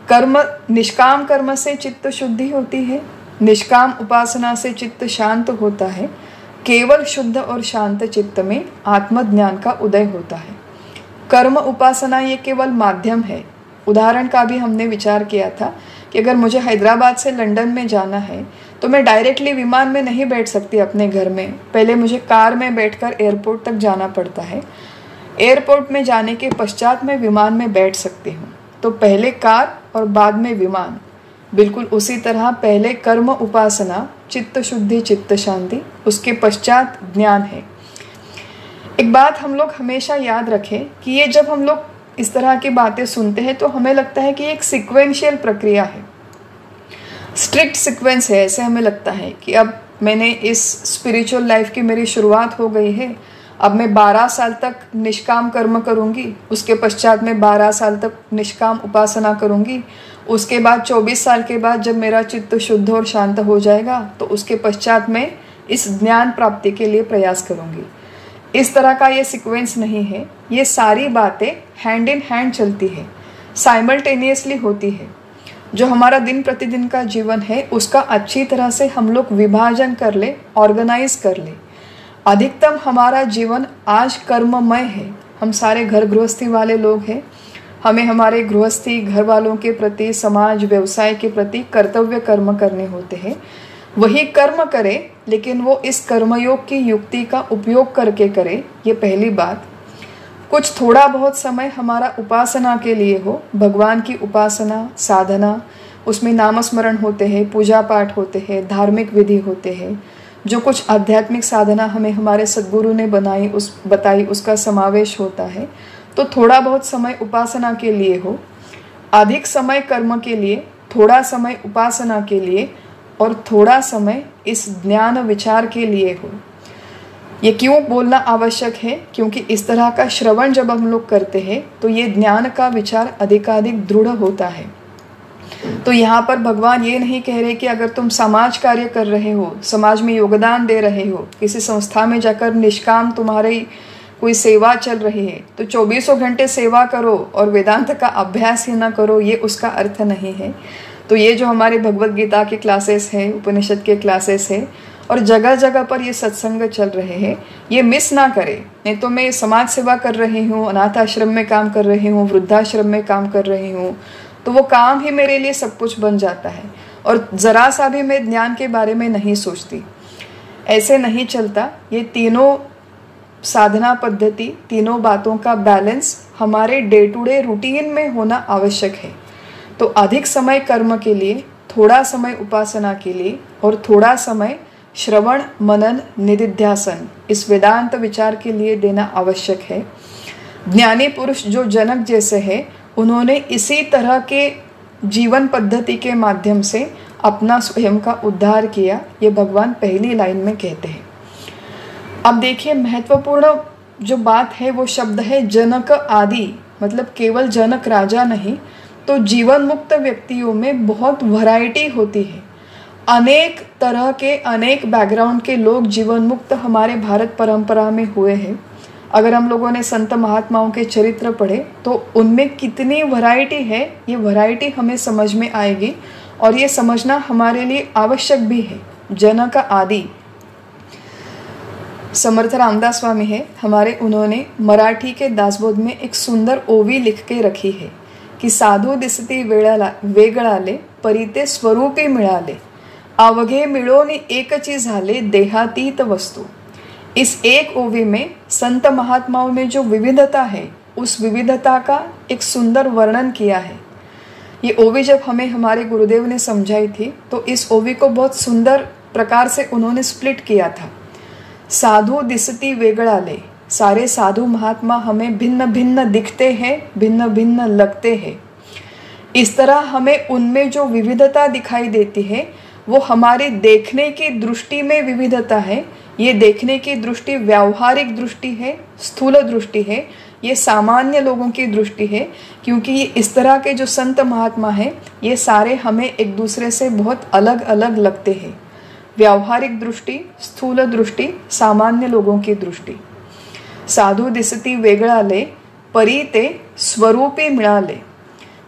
कर्म, निष्काम कर्म से चित्त शुद्धि होती है, निष्काम उपासना से चित्त शांत होता है। केवल शुद्ध और शांत चित्त में आत्मज्ञान का उदय होता है। कर्म उपासना ये केवल माध्यम है। उदाहरण का भी हमने विचार किया था कि अगर मुझे हैदराबाद से लंदन में जाना है तो मैं डायरेक्टली विमान में नहीं बैठ सकती अपने घर में, पहले मुझे कार में बैठकर एयरपोर्ट तक जाना पड़ता है। एयरपोर्ट में जाने के पश्चात मैं विमान में बैठ सकती हूँ। तो पहले कार और बाद में विमान। बिल्कुल उसी तरह पहले कर्म उपासना, चित्त शुद्धि, चित्त शांति, उसके पश्चात ज्ञान है। एक बात हम लोग हमेशा याद रखें कि ये जब हम लोग इस तरह की बातें सुनते हैं तो हमें लगता है कि एक सीक्वेंशियल प्रक्रिया है, स्ट्रिक्ट सीक्वेंस है। ऐसे हमें लगता है कि अब मैंने इस स्पिरिचुअल लाइफ की मेरी शुरुआत हो गई है, अब मैं 12 साल तक निष्काम कर्म करूंगी, उसके पश्चात मैं 12 साल तक निष्काम उपासना करूंगी, उसके बाद 24 साल के बाद जब मेरा चित्त शुद्ध और शांत हो जाएगा तो उसके पश्चात मैं इस ज्ञान प्राप्ति के लिए प्रयास करूंगी। इस तरह का ये सीक्वेंस नहीं है। ये सारी बातें हैंड इन हैंड चलती है, साइमल्टेनियसली होती है। जो हमारा दिन प्रतिदिन का जीवन है उसका अच्छी तरह से हम लोग विभाजन कर ले, ऑर्गेनाइज कर ले। अधिकतम हमारा जीवन आज कर्ममय है। हम सारे घर गृहस्थी वाले लोग हैं। हमें हमारे गृहस्थी घर वालों के प्रति, समाज व्यवसाय के प्रति कर्तव्य कर्म करने होते हैं। वही कर्म करे, लेकिन वो इस कर्मयोग की युक्ति का उपयोग करके करे, ये पहली बात। कुछ थोड़ा बहुत समय हमारा उपासना के लिए हो, भगवान की उपासना, साधना, उसमें नामस्मरण होते हैं, पूजा पाठ होते हैं, धार्मिक विधि होते हैं, जो कुछ आध्यात्मिक साधना हमें हमारे सद्गुरु ने बताई उसका समावेश होता है। तो थोड़ा बहुत समय उपासना के लिए हो, अधिक समय कर्म के लिए, थोड़ा समय उपासना के लिए और थोड़ा समय इस ज्ञान विचार के लिए हो। ये क्यों बोलना आवश्यक है? क्योंकि इस तरह का श्रवण जब हम लोग करते हैं तो ये ज्ञान का विचार अधिकाधिक दृढ़ होता है। तो यहाँ पर भगवान ये नहीं कह रहे कि अगर तुम समाज कार्य कर रहे हो, समाज में योगदान दे रहे हो, किसी संस्था में जाकर निष्काम तुम्हारी कोई सेवा चल रही है तो 24 घंटे सेवा करो और वेदांत का अभ्यास ही ना करो, ये उसका अर्थ नहीं है। तो ये जो हमारे भगवत गीता के क्लासेस हैं, उपनिषद के क्लासेस हैं और जगह जगह पर ये सत्संग चल रहे हैं, ये मिस ना करें। नहीं तो मैं समाज सेवा कर रही हूँ, अनाथ आश्रम में काम कर रही हूँ, वृद्धाश्रम में काम कर रही हूँ, तो वो काम ही मेरे लिए सब कुछ बन जाता है और ज़रा सा भी मैं ज्ञान के बारे में नहीं सोचती। ऐसे नहीं चलता। ये तीनों साधना पद्धति, तीनों बातों का बैलेंस हमारे डे टू डे रूटीन में होना आवश्यक है। तो अधिक समय कर्म के लिए, थोड़ा समय उपासना के लिए और थोड़ा समय श्रवण, मनन, निधिध्यासन, इस वेदांत विचार के लिए देना आवश्यक है। ज्ञानी पुरुष जो जनक जैसे हैं, उन्होंने इसी तरह के जीवन पद्धति के माध्यम से अपना स्वयं का उद्धार किया, ये भगवान पहली लाइन में कहते हैं। अब देखिए महत्वपूर्ण जो बात है वो शब्द है जनक आदि, मतलब केवल जनक राजा नहीं, तो जीवन मुक्त व्यक्तियों में बहुत वैरायटी होती है। अनेक तरह के, अनेक बैकग्राउंड के लोग जीवन मुक्त हमारे भारत परंपरा में हुए हैं। अगर हम लोगों ने संत महात्माओं के चरित्र पढ़े तो उनमें कितनी वैरायटी है, ये वैरायटी हमें समझ में आएगी और ये समझना हमारे लिए आवश्यक भी है। जनक आदि समर्थ रामदास स्वामी है हमारे, उन्होंने मराठी के दासबोध में एक सुंदर ओवी लिख के रखी है कि साधू दिसती वेगळाले परिते स्वरूपी मिळाले, अवघे मिळोनी एकची झाले देहातीत वस्तु। इस एक ओवी में संत महात्माओं में जो विविधता है, उस विविधता का एक सुंदर वर्णन किया है। ये ओवी जब हमें हमारे गुरुदेव ने समझाई थी तो इस ओवी को बहुत सुंदर प्रकार से उन्होंने स्प्लिट किया था। साधु दिसती वेगळाले, सारे साधु महात्मा हमें भिन्न भिन्न दिखते हैं, भिन्न भिन्न लगते हैं। इस तरह हमें उनमें जो विविधता दिखाई देती है वो हमारी देखने की दृष्टि में विविधता है। ये देखने की दृष्टि व्यावहारिक दृष्टि है, स्थूल दृष्टि है, ये सामान्य लोगों की दृष्टि है, क्योंकि ये इस तरह के जो संत महात्मा हैं ये सारे हमें एक दूसरे से बहुत अलग अलग लगते हैं। व्यावहारिक दृष्टि, स्थूल दृष्टि, सामान्य लोगों की दृष्टि। साधु दिसती वेगळाले परी ते स्वरूपी मिळाले,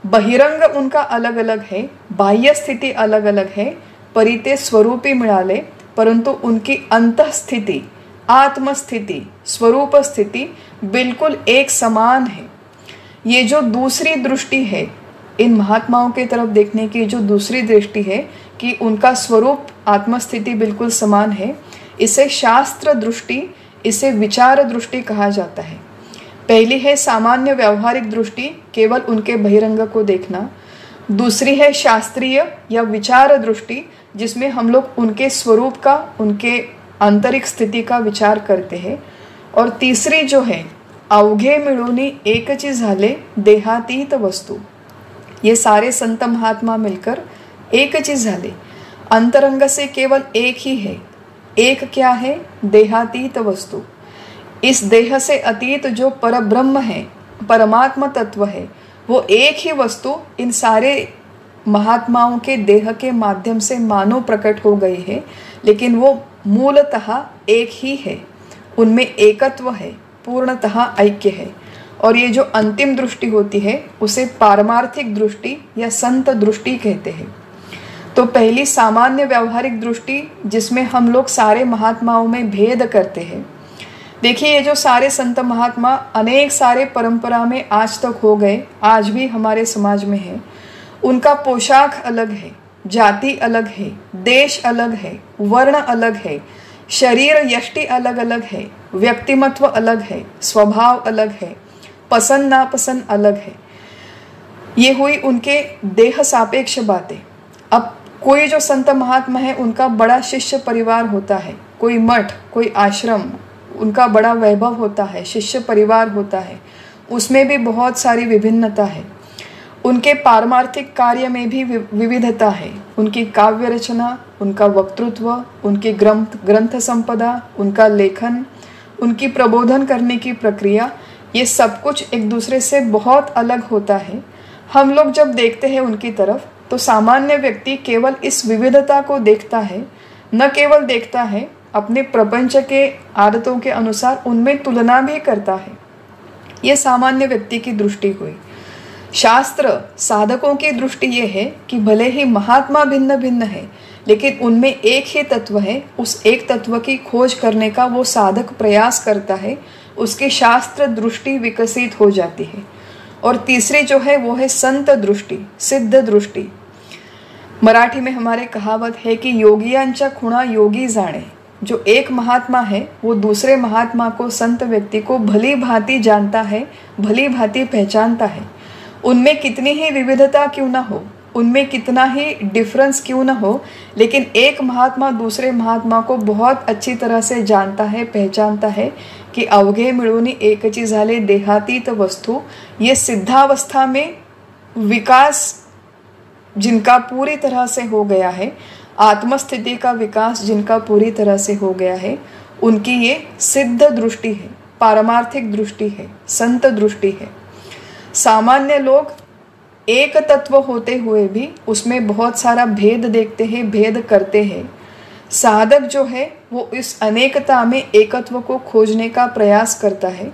बहिरंग उनका अलग अलग है, बाह्य स्थिति अलग अलग है, परी ते स्वरूपी मिळाले, परंतु उनकी अंतःस्थिति, आत्मस्थिति, स्वरूप स्थिति बिल्कुल एक समान है। ये जो दूसरी दृष्टि है, इन महात्माओं की तरफ देखने की जो दूसरी दृष्टि है कि उनका स्वरूप, आत्मस्थिति बिल्कुल समान है, इसे शास्त्र दृष्टि, इसे विचार दृष्टि कहा जाता है। पहली है सामान्य व्यवहारिक दृष्टि, केवल उनके बहिरंग को देखना। दूसरी है शास्त्रीय या विचार दृष्टि, जिसमें हम लोग उनके स्वरूप का, उनके आंतरिक स्थिति का विचार करते हैं। और तीसरी जो है अवघे मिळूनी एकची झाले देहातीत वस्तु, ये सारे संत महात्मा मिलकर एक चीज झाले, अंतरंग से केवल एक ही है। एक क्या है? देहातीत वस्तु। इस देह से अतीत जो परब्रह्म है, परमात्मा तत्व है, वो एक ही वस्तु इन सारे महात्माओं के देह के माध्यम से मानो प्रकट हो गई है, लेकिन वो मूलतः एक ही है, उनमें एकत्व है, पूर्णतः ऐक्य है। और ये जो अंतिम दृष्टि होती है उसे पारमार्थिक दृष्टि या संत दृष्टि कहते हैं। तो पहली सामान्य व्यवहारिक दृष्टि, जिसमें हम लोग सारे महात्माओं में भेद करते हैं। देखिए, ये जो सारे संत महात्मा अनेक सारे परंपरा में आज तक हो गए, आज भी हमारे समाज में है। उनका पोशाक अलग है, जाति अलग है, देश अलग है, वर्ण अलग है, शरीर यष्टि अलग अलग है, व्यक्तिमत्व अलग है, स्वभाव अलग है, पसंद नापसंद अलग है। ये हुई उनके देह सापेक्ष बातें। अब कोई जो संत महात्मा है उनका बड़ा शिष्य परिवार होता है, कोई मठ, कोई आश्रम, उनका बड़ा वैभव होता है, शिष्य परिवार होता है, उसमें भी बहुत सारी विभिन्नता है। उनके पारमार्थिक कार्य में भी विविधता है। उनकी काव्य रचना, उनका वक्तृत्व, उनकी ग्रंथ संपदा, उनका लेखन, उनकी प्रबोधन करने की प्रक्रिया, ये सब कुछ एक दूसरे से बहुत अलग होता है। हम लोग जब देखते हैं उनकी तरफ तो सामान्य व्यक्ति केवल इस विविधता को देखता है, न केवल देखता है, अपने प्रपंच के आदतों के अनुसार उनमें तुलना भी करता है। ये सामान्य व्यक्ति की दृष्टि हुई। शास्त्र साधकों की दृष्टि ये है कि भले ही महात्मा भिन्न भिन्न है, लेकिन उनमें एक ही तत्व है। उस एक तत्व की खोज करने का वो साधक प्रयास करता है, उसकी शास्त्र दृष्टि विकसित हो जाती है। और तीसरी जो है वो है संत दृष्टि, सिद्ध दृष्टि। मराठी में हमारे कहावत है कि योगियांच्या खुणा योगी जाणे। जो एक महात्मा है वो दूसरे महात्मा को, संत व्यक्ति को भली भांति जानता है, भली भांति पहचानता है। उनमें कितनी ही विविधता क्यों ना हो, उनमें कितना ही डिफरेंस क्यों ना हो, लेकिन एक महात्मा दूसरे महात्मा को बहुत अच्छी तरह से जानता है, पहचानता है कि अवघे मिळूनी एकची झाले देहातीत वस्तु। ये सिद्धावस्था में विकास जिनका पूरी तरह से हो गया है, आत्मस्थिति का विकास जिनका पूरी तरह से हो गया है, उनकी ये सिद्ध दृष्टि है, पारमार्थिक दृष्टि है, संत दृष्टि है। सामान्य लोग एक तत्व होते हुए भी उसमें बहुत सारा भेद देखते हैं, भेद करते हैं। साधक जो है वो इस अनेकता में एकत्व को खोजने का प्रयास करता है।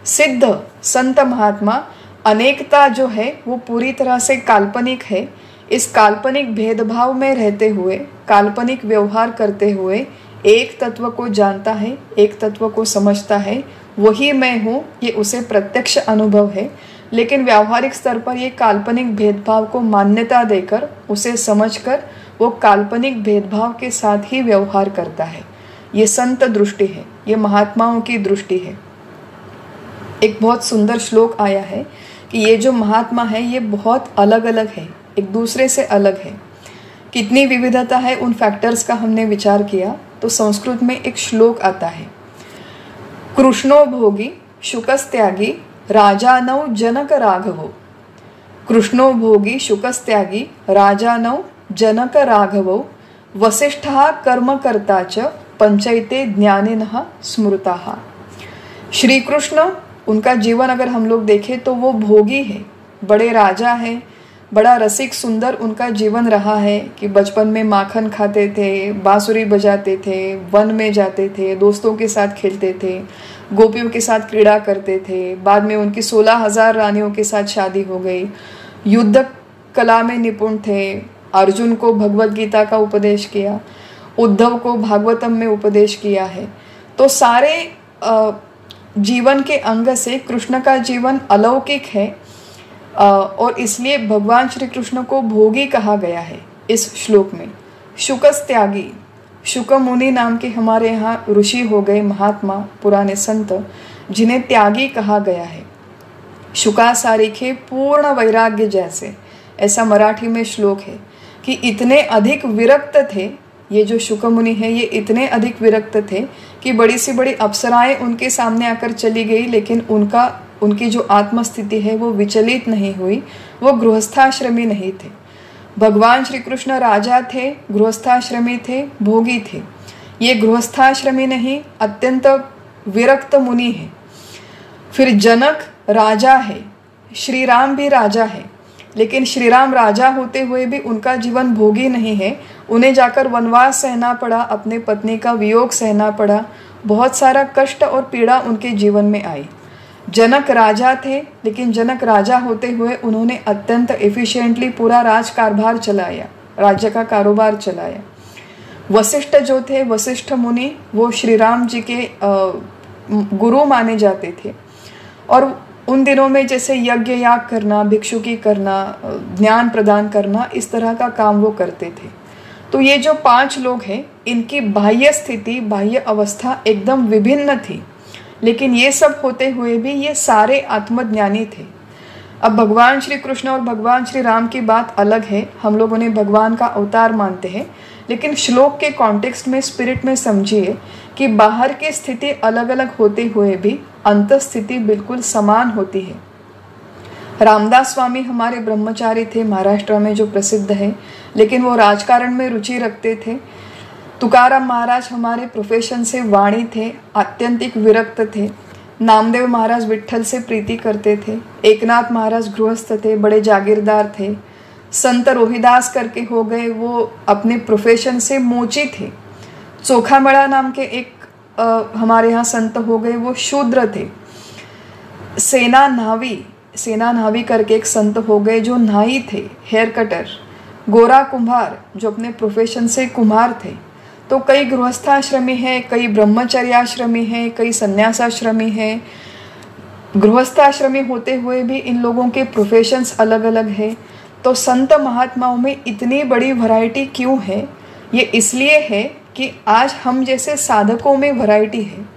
सिद्ध संत महात्मा, अनेकता जो है वो पूरी तरह से काल्पनिक है, इस काल्पनिक भेदभाव में रहते हुए, काल्पनिक व्यवहार करते हुए एक तत्व को जानता है, एक तत्व को समझता है, वही मैं हूँ, ये उसे प्रत्यक्ष अनुभव है। लेकिन व्यावहारिक स्तर पर ये काल्पनिक भेदभाव को मान्यता देकर, उसे समझकर वो काल्पनिक भेदभाव के साथ ही व्यवहार करता है। ये संत दृष्टि है, ये महात्माओं की दृष्टि है। एक बहुत सुंदर श्लोक आया है कि ये जो महात्मा है ये बहुत अलग अलग है, एक दूसरे से अलग है। कितनी विविधता है उन फैक्टर्स का हमने विचार किया तो संस्कृत में एक श्लोक आता है, कृष्णो भोगी शुकस्त्यागी राजानौ जनक राघवो। कृष्णो भोगी शुकस्त्यागी राजानौ जनक राघवो वसिष्ठः कर्मकर्ता च पंचैते ज्ञानिनः स्मृताः। श्री कृष्ण, उनका जीवन अगर हम लोग देखें तो वो भोगी है, बड़े राजा हैं, बड़ा रसिक सुंदर उनका जीवन रहा है कि बचपन में माखन खाते थे, बांसुरी बजाते थे, वन में जाते थे, दोस्तों के साथ खेलते थे, गोपियों के साथ क्रीड़ा करते थे। बाद में उनकी 16,000 रानियों के साथ शादी हो गई। युद्ध कला में निपुण थे। अर्जुन को भगवत गीता का उपदेश किया, उद्धव को भागवतम में उपदेश किया है। तो सारे जीवन के अंग से कृष्ण का जीवन अलौकिक है और इसलिए भगवान श्री कृष्ण को भोगी कहा गया है इस श्लोक में। शुकस्त्यागी, शुक मुनि नाम के हमारे यहाँ ऋषि हो गए, महात्मा, पुराने संत, जिन्हें त्यागी कहा गया है। शुका सारिखे पूर्ण वैराग्य जैसे, ऐसा मराठी में श्लोक है कि इतने अधिक विरक्त थे ये जो शुक मुनि है, ये इतने अधिक विरक्त थे कि बड़ी सी बड़ी अप्सराएं उनके सामने आकर चली गई, लेकिन उनकी जो आत्मस्थिति है वो विचलित नहीं हुई। वो गृहस्थाश्रमी नहीं थे। भगवान श्री कृष्ण राजा थे, गृहस्थाश्रमी थे, भोगी थे। ये गृहस्थाश्रमी नहीं, अत्यंत विरक्त मुनि है। फिर जनक राजा है, श्री राम भी राजा है, लेकिन श्री राम राजा होते हुए भी उनका जीवन भोगी नहीं है। उन्हें जाकर वनवास सहना पड़ा, अपने पत्नी का वियोग सहना पड़ा, बहुत सारा कष्ट और पीड़ा उनके जीवन में आई। जनक राजा थे, लेकिन जनक राजा होते हुए उन्होंने अत्यंत एफिशिएंटली पूरा राजकारभार चलाया, राज्य का कारोबार चलाया। वशिष्ठ जो थे, वशिष्ठ मुनि, वो श्री राम जी के गुरु माने जाते थे और उन दिनों में जैसे यज्ञ याग करना, भिक्षुकी करना, ज्ञान प्रदान करना, इस तरह का काम वो करते थे। तो ये जो 5 लोग हैं, इनकी बाह्य स्थिति, बाह्य अवस्था एकदम विभिन्न थी, लेकिन ये सब होते हुए भी ये सारे आत्मज्ञानी थे। अब भगवान श्री कृष्ण और भगवान श्री राम की बात अलग है, हम लोग उन्हें भगवान का अवतार मानते हैं, लेकिन श्लोक के कॉन्टेक्स्ट में, स्पिरिट में समझिए कि बाहर की स्थिति अलग अलग होते हुए भी अंतर स्थिति बिल्कुल समान होती है। रामदास स्वामी हमारे ब्रह्मचारी थे, महाराष्ट्र में जो प्रसिद्ध है, लेकिन वो राजकारण में रुचि रखते थे। तुकाराम महाराज हमारे प्रोफेशन से वाणी थे, आत्यंतिक विरक्त थे। नामदेव महाराज विट्ठल से प्रीति करते थे। एकनाथ महाराज गृहस्थ थे, बड़े जागीरदार थे। संत रोहिदास करके हो गए, वो अपने प्रोफेशन से मोची थे। चोखामड़ा नाम के एक हमारे यहाँ संत हो गए, वो शूद्र थे। सेना नावी करके एक संत हो गए जो नाई थे, हेयर कटर। गोरा कुम्हार जो अपने प्रोफेशन से कुम्हार थे। तो कई गृहस्थाश्रमी हैं, कई ब्रह्मचर्याश्रमी हैं, कई संन्यासाश्रमी हैं। गृहस्थाश्रमी होते हुए भी इन लोगों के प्रोफेशंस अलग अलग हैं। तो संत महात्माओं में इतनी बड़ी वैरायटी क्यों है? ये इसलिए है कि आज हम जैसे साधकों में वैरायटी है।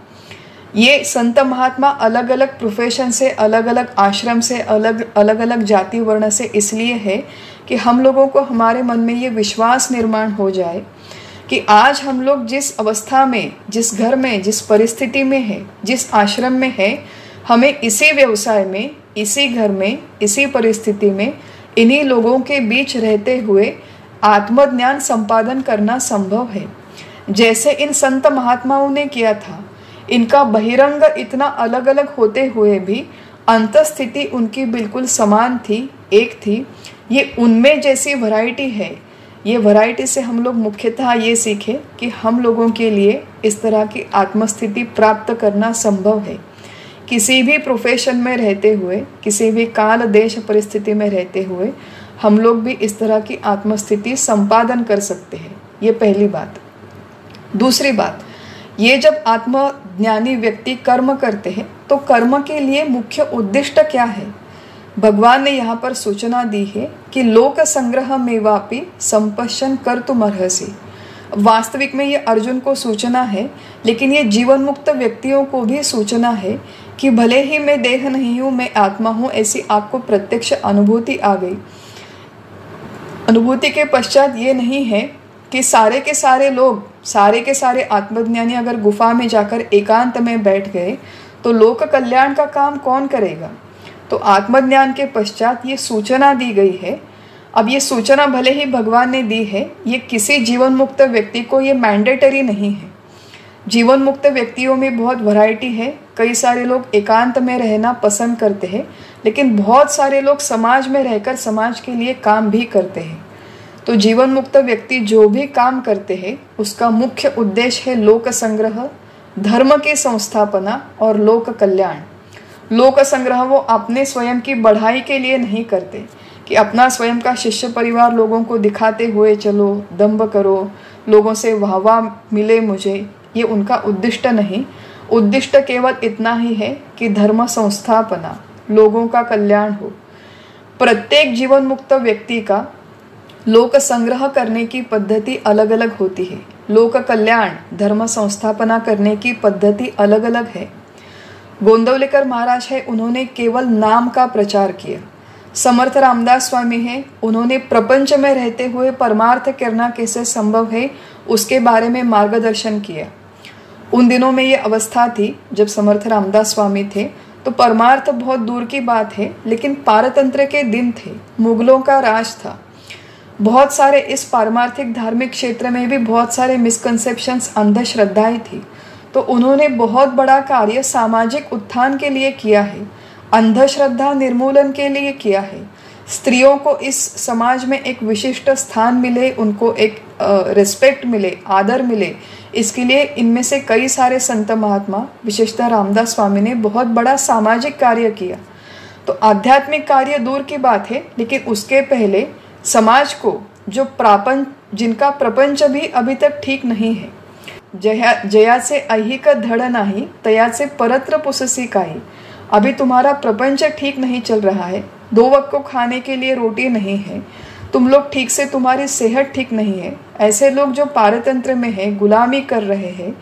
ये संत महात्मा अलग अलग प्रोफेशन से, अलग अलग आश्रम से, अलग अलग जाति वर्ण से इसलिए है कि हम लोगों को हमारे मन में ये विश्वास निर्माण हो जाए कि आज हम लोग जिस अवस्था में, जिस घर में, जिस परिस्थिति में है, जिस आश्रम में है, हमें इसी व्यवसाय में, इसी घर में, इसी परिस्थिति में, इन्हीं लोगों के बीच रहते हुए आत्मज्ञान संपादन करना संभव है। जैसे इन संत महात्माओं ने किया था। इनका बहिरंग इतना अलग अलग होते हुए भी अंतस्थिति उनकी बिल्कुल समान थी, एक थी। ये उनमें जैसी वैरायटी है। ये वैरायटी से हम लोग मुख्यतः ये सीखें कि हम लोगों के लिए इस तरह की आत्मस्थिति प्राप्त करना संभव है। किसी भी प्रोफेशन में रहते हुए, किसी भी काल देश परिस्थिति में रहते हुए हम लोग भी इस तरह की आत्मस्थिति संपादन कर सकते हैं। ये पहली बात। दूसरी बात, ये जब आत्मज्ञानी व्यक्ति कर्म करते हैं तो कर्म के लिए मुख्य उद्दिष्ट क्या है? भगवान ने यहाँ पर सूचना दी है कि लोक संग्रह मेवापि संपश्यन कर्तुमर्हसि। वास्तविक में ये अर्जुन को सूचना है, लेकिन ये जीवन मुक्त व्यक्तियों को भी सूचना है कि भले ही मैं देह नहीं हूँ, मैं आत्मा हूँ, ऐसी आपको प्रत्यक्ष अनुभूति आ गई। अनुभूति के पश्चात ये नहीं है कि सारे के सारे लोग, सारे के सारे आत्मज्ञानी अगर गुफा में जाकर एकांत में बैठ गए तो लोक कल्याण का काम कौन करेगा? तो आत्मज्ञान के पश्चात ये सूचना दी गई है। अब ये सूचना भले ही भगवान ने दी है, ये किसी जीवन मुक्त व्यक्ति को ये मैंडेटरी नहीं है। जीवन मुक्त व्यक्तियों में बहुत वैरायटी है। कई सारे लोग एकांत में रहना पसंद करते हैं, लेकिन बहुत सारे लोग समाज में रहकर समाज के लिए काम भी करते हैं। तो जीवन मुक्त व्यक्ति जो भी काम करते हैं उसका मुख्य उद्देश्य है लोक संग्रह, धर्म की संस्थापना और लोक कल्याण। लोक संग्रह वो अपने स्वयं की बढ़ाई के लिए नहीं करते कि अपना स्वयं का शिष्य परिवार लोगों को दिखाते हुए चलो, दंभ करो, लोगों से वाहवाह मिले मुझे, ये उनका उद्दिष्ट नहीं। उद्दिष्ट केवल इतना ही है कि धर्म संस्थापना, लोगों का कल्याण हो। प्रत्येक जीवन मुक्त व्यक्ति का लोक संग्रह करने की पद्धति अलग अलग होती है। लोक कल्याण, धर्म संस्थापना करने की पद्धति अलग अलग है। गोंदवलेकर महाराज है, उन्होंने केवल नाम का प्रचार किया। समर्थ रामदास स्वामी हैं, उन्होंने प्रपंच में रहते हुए परमार्थ करना कैसे संभव है उसके बारे में मार्गदर्शन किया। उन दिनों में ये अवस्था थी जब समर्थ रामदास स्वामी थे, तो परमार्थ बहुत दूर की बात है, लेकिन पारतंत्र के दिन थे, मुगलों का राज था। बहुत सारे इस पारमार्थिक धार्मिक क्षेत्र में भी बहुत सारे मिसकंसेप्शंस, अंधश्रद्धाएं थी। तो उन्होंने बहुत बड़ा कार्य सामाजिक उत्थान के लिए किया है, अंधश्रद्धा निर्मूलन के लिए किया है। स्त्रियों को इस समाज में एक विशिष्ट स्थान मिले, उनको एक रिस्पेक्ट मिले, आदर मिले, इसके लिए इनमें से कई सारे संत महात्मा, विशेषतः रामदास स्वामी ने बहुत बड़ा सामाजिक कार्य किया। तो आध्यात्मिक कार्य दूर की बात है, लेकिन उसके पहले समाज को जो जिनका प्रपंच भी अभी तक ठीक नहीं है, जयाचे ऐहिक धड़ नाही, तयाचे परत्र पुससी काई। अभी तुम्हारा प्रपंच ठीक नहीं चल रहा है, 2 वक्त को खाने के लिए रोटी नहीं है, तुम लोग ठीक से, तुम्हारी सेहत ठीक नहीं है। ऐसे लोग जो पारतंत्र में है, गुलामी कर रहे हैं,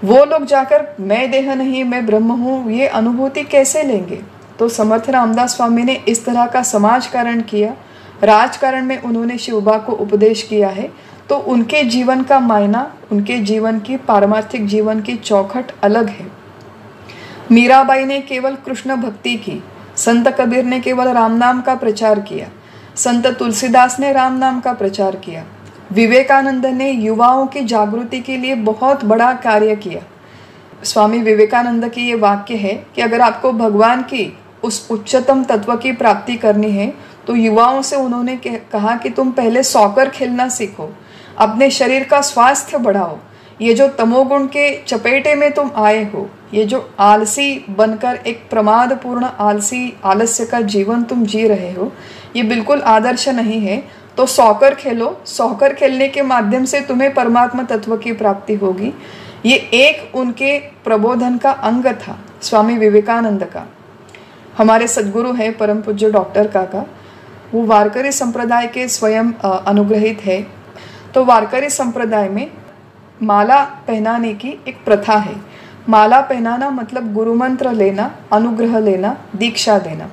वो लोग जाकर मैं देह नहीं, मैं ब्रह्म हूँ, ये अनुभूति कैसे लेंगे? तो समर्थ रामदास स्वामी ने इस तरह का समाजकारण किया। राजकारण में उन्होंने शिवबा को उपदेश किया है। तो उनके जीवन का मायना, उनके जीवन की, पारमार्थिक जीवन की चौखट अलग है। मीराबाई ने केवल कृष्ण भक्ति की, संत कबीर ने केवल राम नाम का प्रचार किया, संत तुलसीदास ने राम नाम का प्रचार किया, विवेकानंद ने युवाओं की जागृति के लिए बहुत बड़ा कार्य किया। स्वामी विवेकानंद की ये वाक्य है कि अगर आपको भगवान की उस उच्चतम तत्व की प्राप्ति करनी है तो युवाओं से उन्होंने कहा कि तुम पहले सॉकर खेलना सीखो, अपने शरीर का स्वास्थ्य बढ़ाओ। ये जो तमोगुण के चपेटे में तुम आए हो, ये जो आलसी बनकर एक प्रमादपूर्ण आलस्य का जीवन तुम जी रहे हो, ये बिल्कुल आदर्श नहीं है। तो सॉकर खेलो, सॉकर खेलने के माध्यम से तुम्हें परमात्मा तत्व की प्राप्ति होगी। ये एक उनके प्रबोधन का अंग था स्वामी विवेकानंद का। हमारे सद्गुरु हैं परम पूज्य डॉक्टर काका, वो वारकरी संप्रदाय के स्वयं अनुग्रहित है। तो वारकरी संप्रदाय में माला पहनाने की एक प्रथा है। माला पहनाना मतलब गुरु मंत्र लेना, अनुग्रह लेना, दीक्षा देना।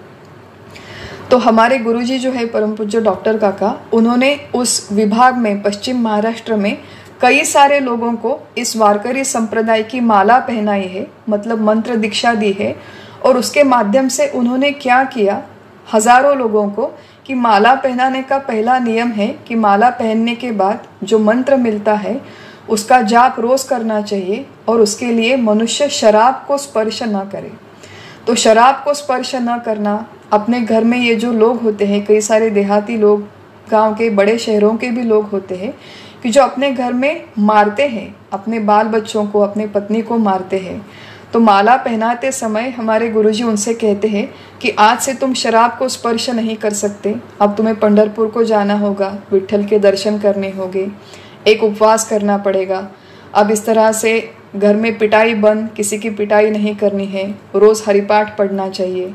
तो हमारे गुरुजी जो है परम पूज्य डॉक्टर काका, उन्होंने उस विभाग में पश्चिम महाराष्ट्र में कई सारे लोगों को इस वारकरी संप्रदाय की माला पहनाई है, मतलब मंत्र दीक्षा दी है। और उसके माध्यम से उन्होंने क्या किया, हजारों लोगों को कि माला पहनाने का पहला नियम है कि माला पहनने के बाद जो मंत्र मिलता है उसका जाप रोज करना चाहिए, और उसके लिए मनुष्य शराब को स्पर्श न करे। तो शराब को स्पर्श न करना, अपने घर में ये जो लोग होते हैं, कई सारे देहाती लोग, गांव के बड़े शहरों के भी लोग होते हैं कि जो अपने घर में मारते हैं, अपने बाल बच्चों को, अपने पत्नी को मारते हैं। तो माला पहनाते समय हमारे गुरुजी उनसे कहते हैं कि आज से तुम शराब को स्पर्श नहीं कर सकते, अब तुम्हें पंढरपुर को जाना होगा, विट्ठल के दर्शन करने होंगे, एक उपवास करना पड़ेगा। अब इस तरह से घर में पिटाई बंद, किसी की पिटाई नहीं करनी है, रोज़ हरिपाठ पढ़ना चाहिए।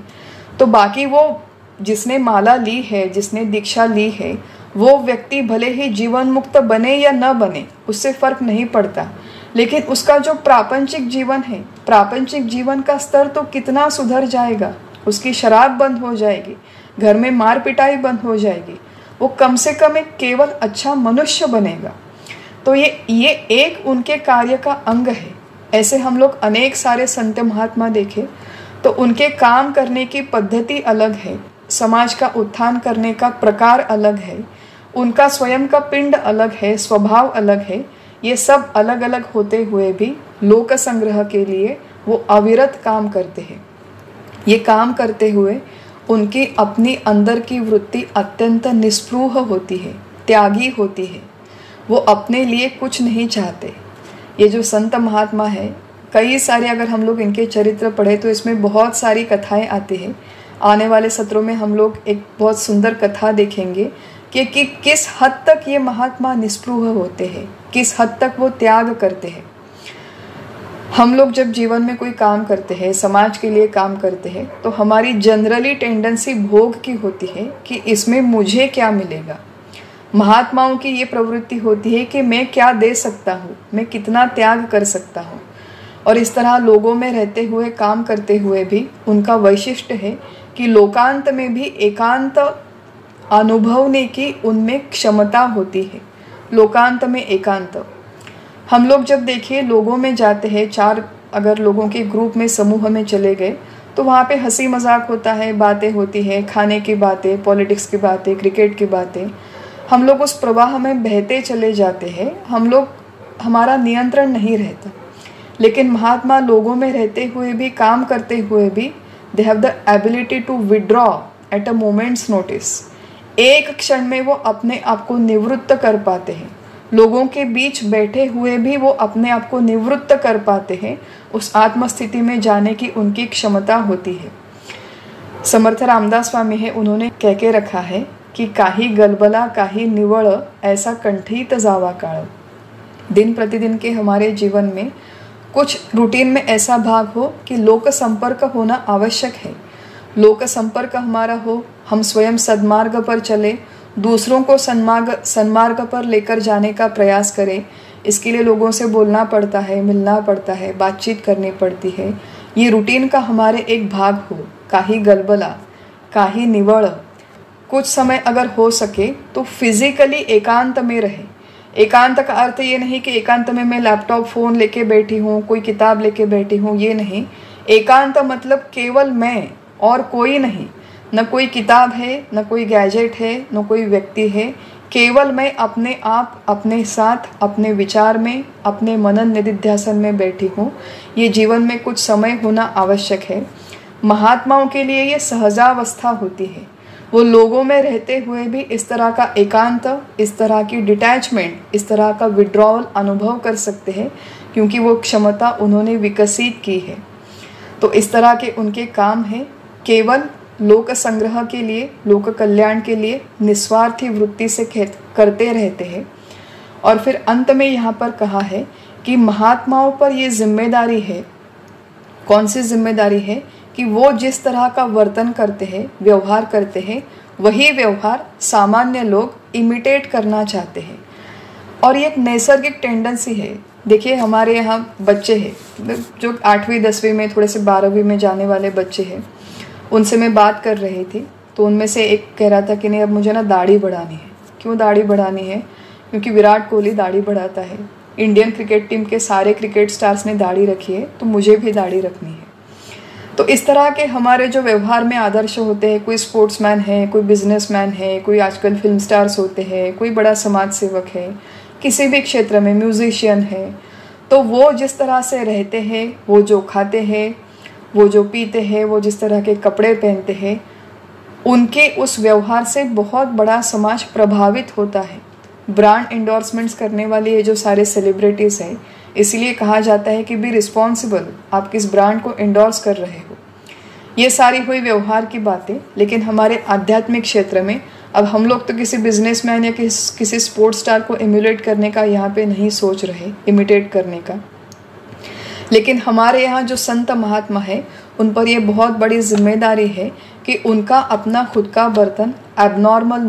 तो बाकी वो जिसने माला ली है, जिसने दीक्षा ली है, वो व्यक्ति भले ही जीवन मुक्त बने या न बने, उससे फर्क नहीं पड़ता, लेकिन उसका जो प्रापंचिक जीवन है, प्रापंचिक जीवन का स्तर तो कितना सुधर जाएगा। उसकी शराब बंद हो जाएगी, घर में मार पिटाई बंद हो जाएगी, वो कम से कम एक केवल अच्छा मनुष्य बनेगा। तो ये एक उनके कार्य का अंग है। ऐसे हम लोग अनेक सारे संत महात्मा देखे तो उनके काम करने की पद्धति अलग है, समाज का उत्थान करने का प्रकार अलग है, उनका स्वयं का पिंड अलग है, स्वभाव अलग है। ये सब अलग अलग होते हुए भी लोक संग्रह के लिए वो अविरत काम करते हैं। ये काम करते हुए उनकी अपनी अंदर की वृत्ति अत्यंत निस्पृह होती है, त्यागी होती है। वो अपने लिए कुछ नहीं चाहते। ये जो संत महात्मा है, कई सारे अगर हम लोग इनके चरित्र पढ़े तो इसमें बहुत सारी कथाएं आती हैं। आने वाले सत्रों में हम लोग एक बहुत सुंदर कथा देखेंगे कि किस हद तक ये महात्मा निस्पृह होते हैं, किस हद तक वो त्याग करते हैं। हम लोग जब जीवन में कोई काम करते हैं, समाज के लिए काम करते हैं, तो हमारी जनरली टेंडेंसी भोग की होती है कि इसमें मुझे क्या मिलेगा। महात्माओं की ये प्रवृत्ति होती है कि मैं क्या दे सकता हूँ, मैं कितना त्याग कर सकता हूँ। और इस तरह लोगों में रहते हुए, काम करते हुए भी उनका वैशिष्ट्य है कि लोकांत में भी एकांत अनुभवने की उनमें क्षमता होती है। लोकांत में एकांत, हम लोग जब देखिए लोगों में जाते हैं, 4 अगर लोगों के ग्रुप में, समूह में चले गए तो वहाँ पे हंसी मजाक होता है, बातें होती है, खाने की बातें, पॉलिटिक्स की बातें, क्रिकेट की बातें। हम लोग उस प्रवाह में बहते चले जाते हैं, हमारा नियंत्रण नहीं रहता। लेकिन महात्मा लोगों में रहते हुए भी, काम करते हुए भी, they have the ability to withdraw at a moments notice. एक क्षण में वो अपने आप को निवृत्त कर पाते हैं। लोगों के बीच बैठे हुए भी वो अपने आप को निवृत्त कर पाते हैं। उस आत्मस्थिति में जाने की उनकी क्षमता होती है। समर्थ रामदास स्वामी है, उन्होंने कह के रखा है कि काही गलबला काही निवळ ऐसा कंठीत जावा काळ। दिन प्रतिदिन के हमारे जीवन में कुछ रूटीन में ऐसा भाग हो कि लोक संपर्क होना आवश्यक है। लोक संपर्क हमारा हो, हम स्वयं सद्मार्ग पर चले, दूसरों को सन्मार्ग पर लेकर जाने का प्रयास करें। इसके लिए लोगों से बोलना पड़ता है, मिलना पड़ता है, बातचीत करनी पड़ती है। ये रूटीन का हमारे एक भाग हो। काही गलबला काही निवळ, कुछ समय अगर हो सके तो फिजिकली एकांत में रहे। एकांत का अर्थ ये नहीं कि एकांत में मैं लैपटॉप फ़ोन लेके बैठी हूँ, कोई किताब लेके बैठी हूँ, ये नहीं। एकांत मतलब केवल मैं और कोई नहीं, न कोई किताब है, न कोई गैजेट है, न कोई व्यक्ति है। केवल मैं अपने आप, अपने साथ, अपने विचार में, अपने मनन निधिध्यासन में बैठी हूँ। ये जीवन में कुछ समय होना आवश्यक है। महात्माओं के लिए ये सहजावस्था होती है। वो लोगों में रहते हुए भी इस तरह का एकांत, इस तरह की डिटैचमेंट, इस तरह का विड्रॉवल अनुभव कर सकते हैं, क्योंकि वो क्षमता उन्होंने विकसित की है। तो इस तरह के उनके काम हैं, केवल लोक संग्रह के लिए, लोक कल्याण के लिए निस्वार्थी वृत्ति से करते रहते हैं। और फिर अंत में यहाँ पर कहा है कि महात्माओं पर ये जिम्मेदारी है। कौन सी जिम्मेदारी है? कि वो जिस तरह का वर्तन करते हैं, व्यवहार करते हैं, वही व्यवहार सामान्य लोग इमिटेट करना चाहते हैं। और ये एक नैसर्गिक टेंडेंसी है। देखिए हमारे यहाँ बच्चे हैं जो 8वीं 10वीं में, थोड़े से 12वीं में जाने वाले बच्चे हैं, उनसे मैं बात कर रही थी तो उनमें से एक कह रहा था कि नहीं, अब मुझे ना दाढ़ी बढ़ानी है। क्यों दाढ़ी बढ़ानी है? क्योंकि विराट कोहली दाढ़ी बढ़ाता है, इंडियन क्रिकेट टीम के सारे क्रिकेट स्टार्स ने दाढ़ी रखी है, तो मुझे भी दाढ़ी रखनी है। तो इस तरह के हमारे जो व्यवहार में आदर्श होते हैं, कोई स्पोर्ट्समैन है, कोई बिजनेसमैन है, कोई आजकल फिल्म स्टार्स होते हैं, कोई बड़ा समाज सेवक है, किसी भी क्षेत्र में म्यूजिशियन है, तो वो जिस तरह से रहते हैं, वो जो खाते हैं, वो जो पीते हैं, वो जिस तरह के कपड़े पहनते हैं, उनके उस व्यवहार से बहुत बड़ा समाज प्रभावित होता है। ब्रांड इंडोर्समेंट्स करने वाले ये जो सारे सेलिब्रिटीज़ हैं, इसलिए कहा जाता है कि बी रिस्पॉन्सिबल, आप किस ब्रांड को एंडोर्स कर रहे हो। ये सारी हुई व्यवहार की बातें। लेकिन हमारे आध्यात्मिक क्षेत्र में अब हम लोग तो किसी बिजनेसमैन या किसी स्पोर्ट्स स्टार को इम्यूलेट करने का यहाँ पे नहीं सोच रहे, इमिटेट करने का। लेकिन हमारे यहाँ जो संत महात्मा है उन पर यह बहुत बड़ी जिम्मेदारी है कि उनका अपना खुद का बर्तन एबनॉर्मल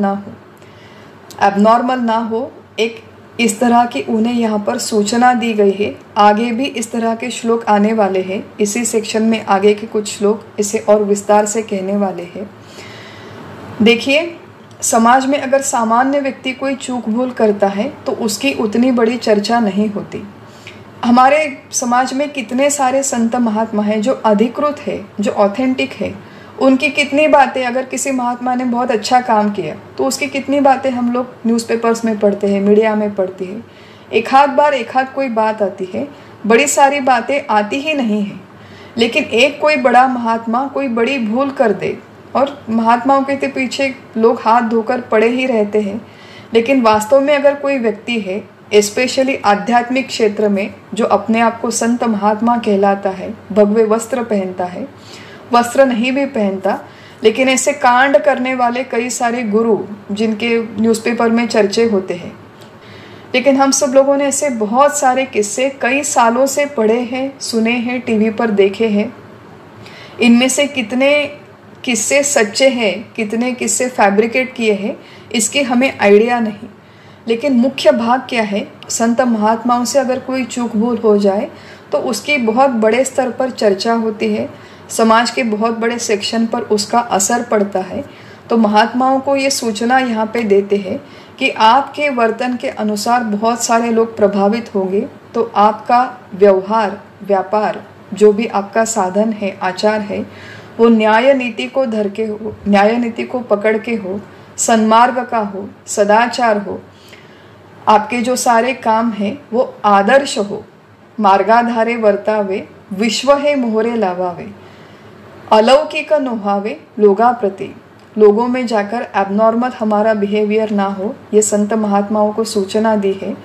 ना हो। एक इस तरह की उन्हें यहाँ पर सूचना दी गई है। आगे भी इस तरह के श्लोक आने वाले हैं। इसी सेक्शन में आगे के कुछ श्लोक इसे और विस्तार से कहने वाले हैं। देखिए, समाज में अगर सामान्य व्यक्ति कोई चूक भूल करता है तो उसकी उतनी बड़ी चर्चा नहीं होती। हमारे समाज में कितने सारे संत महात्मा हैं जो अधिकृत है, जो ऑथेंटिक है। उनकी कितनी बातें, अगर किसी महात्मा ने बहुत अच्छा काम किया तो उसकी कितनी बातें हम लोग न्यूज़पेपर्स में पढ़ते हैं, मीडिया में पढ़ते हैं। एक आध कोई बात आती है, बड़ी सारी बातें आती ही नहीं है। लेकिन एक कोई बड़ा महात्मा कोई बड़ी भूल कर दे और महात्माओं के पीछे लोग हाथ धोकर पड़े ही रहते हैं। लेकिन वास्तव में अगर कोई व्यक्ति है, स्पेशली आध्यात्मिक क्षेत्र में, जो अपने आप को संत महात्मा कहलाता है, भगवे वस्त्र पहनता है, वस्त्र नहीं भी पहनता, लेकिन ऐसे कांड करने वाले कई सारे गुरु जिनके न्यूज़पेपर में चर्चे होते हैं। लेकिन हम सब लोगों ने ऐसे बहुत सारे किस्से कई सालों से पढ़े हैं, सुने हैं, टीवी पर देखे हैं। इनमें से कितने किस्से सच्चे हैं, कितने किस्से फैब्रिकेट किए हैं, इसकी हमें आइडिया नहीं। लेकिन मुख्य भाग क्या है, संत महात्माओं से अगर कोई चूक भूल हो जाए तो उसकी बहुत बड़े स्तर पर चर्चा होती है, समाज के बहुत बड़े सेक्शन पर उसका असर पड़ता है। तो महात्माओं को ये सूचना यहाँ पे देते हैं कि आपके वर्तन के अनुसार बहुत सारे लोग प्रभावित होंगे, तो आपका व्यवहार, व्यापार, जो भी आपका साधन है, आचार है, वो न्याय नीति को धर के हो, न्याय नीति को पकड़ के हो, सन्मार्ग का हो, सदाचार हो। आपके जो सारे काम हैं वो आदर्श हो, मार्गाधारे वर्तावे, विश्व है मोहरे लावावे, अलौकिक नोहावे लोगा प्रति। लोगों में जाकर एबनॉर्मल हमारा बिहेवियर ना हो, ये संत महात्माओं को सूचना दी है।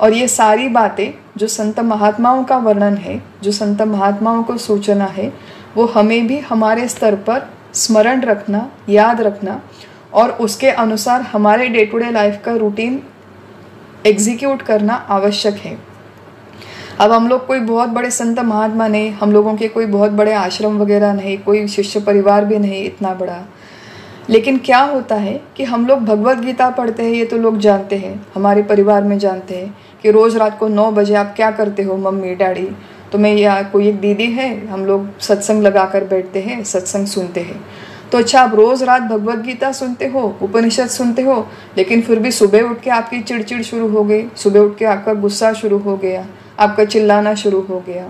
और ये सारी बातें जो संत महात्माओं का वर्णन है, जो संत महात्माओं को सूचना है, वो हमें भी हमारे स्तर पर स्मरण रखना, याद रखना और उसके अनुसार हमारे डे टू डे लाइफ का रूटीन एग्जीक्यूट करना आवश्यक है। अब हम लोग कोई बहुत बड़े संत महात्मा नहीं, हम लोगों के कोई बहुत बड़े आश्रम वगैरह नहीं, कोई शिष्य परिवार भी नहीं इतना बड़ा। लेकिन क्या होता है कि हम लोग भगवत गीता पढ़ते हैं, ये तो लोग जानते हैं, हमारे परिवार में जानते हैं कि रोज़ रात को 9 बजे आप क्या करते हो मम्मी डैडी। तो मैं या कोई एक दीदी है, हम लोग सत्संग लगा कर बैठते हैं, सत्संग सुनते हैं। तो अच्छा, आप रोज़ रात भगवत गीता सुनते हो, उपनिषद सुनते हो, लेकिन फिर भी सुबह उठ के आपकी चिड़चिड़ शुरू हो गई, सुबह उठ के आपका गुस्सा शुरू हो गया, आपका चिल्लाना शुरू हो गया।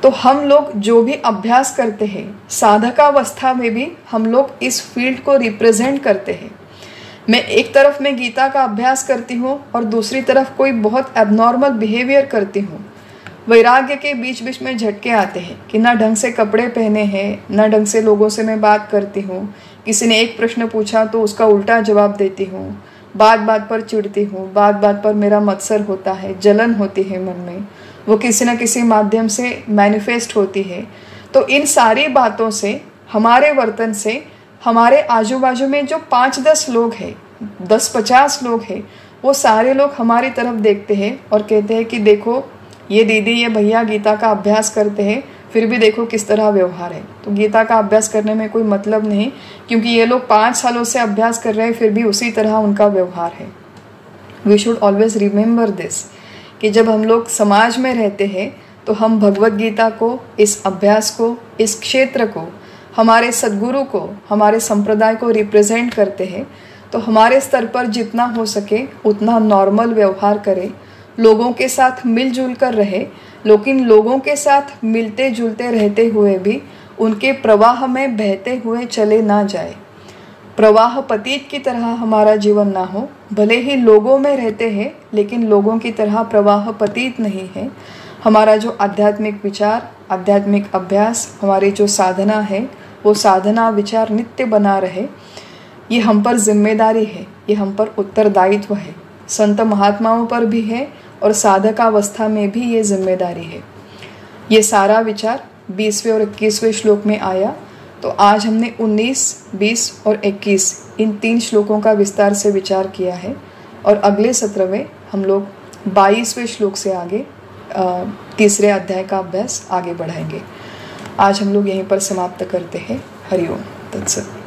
तो हम लोग जो भी अभ्यास करते हैं, साधकावस्था में भी हम लोग इस फील्ड को रिप्रेजेंट करते हैं। मैं एक तरफ में गीता का अभ्यास करती हूँ और दूसरी तरफ कोई बहुत एबनॉर्मल बिहेवियर करती हूँ। वैराग्य के बीच बीच में झटके आते हैं कि ना ढंग से कपड़े पहने हैं, ना ढंग से लोगों से मैं बात करती हूँ। किसी ने एक प्रश्न पूछा तो उसका उल्टा जवाब देती हूँ, बात बात पर चिढ़ती हूँ, बात बात पर मेरा मत्सर होता है, जलन होती है मन में, वो किसी न किसी माध्यम से मैनिफेस्ट होती है। तो इन सारी बातों से, हमारे वर्तन से, हमारे आजू बाजू में जो 5-10 लोग हैं, 10-50 लोग हैं, वो सारे लोग हमारी तरफ देखते हैं और कहते हैं कि देखो ये दीदी, ये भैया गीता का अभ्यास करते हैं, फिर भी देखो किस तरह व्यवहार है। तो गीता का अभ्यास करने में कोई मतलब नहीं, क्योंकि ये लोग 5 सालों से अभ्यास कर रहे हैं, फिर भी उसी तरह उनका व्यवहार है। We should always remember this कि जब हम लोग समाज में रहते हैं तो हम भगवत गीता को, इस अभ्यास को, इस क्षेत्र को, हमारे सद्गुरु को, हमारे संप्रदाय को रिप्रेजेंट करते हैं। तो हमारे स्तर पर जितना हो सके उतना नॉर्मल व्यवहार करें, लोगों के साथ मिलजुल कर रहे, लेकिन लोगों के साथ मिलते जुलते रहते हुए भी उनके प्रवाह में बहते हुए चले ना जाए। प्रवाह पतित की तरह हमारा जीवन ना हो। भले ही लोगों में रहते हैं, लेकिन लोगों की तरह प्रवाह पतित नहीं है। हमारा जो आध्यात्मिक विचार, आध्यात्मिक अभ्यास, हमारी जो साधना है, वो साधना विचार नित्य बना रहे। ये हम पर जिम्मेदारी है, ये हम पर उत्तरदायित्व है, संत महात्माओं पर भी है और साधकावस्था में भी ये जिम्मेदारी है। ये सारा विचार 20वें और 21वें श्लोक में आया। तो आज हमने 19, 20 और 21 इन 3 श्लोकों का विस्तार से विचार किया है और अगले सत्र में हम लोग 22वें श्लोक से आगे तीसरे अध्याय का अभ्यास आगे बढ़ाएंगे। आज हम लोग यहीं पर समाप्त करते हैं। हरि ओम तत्सत।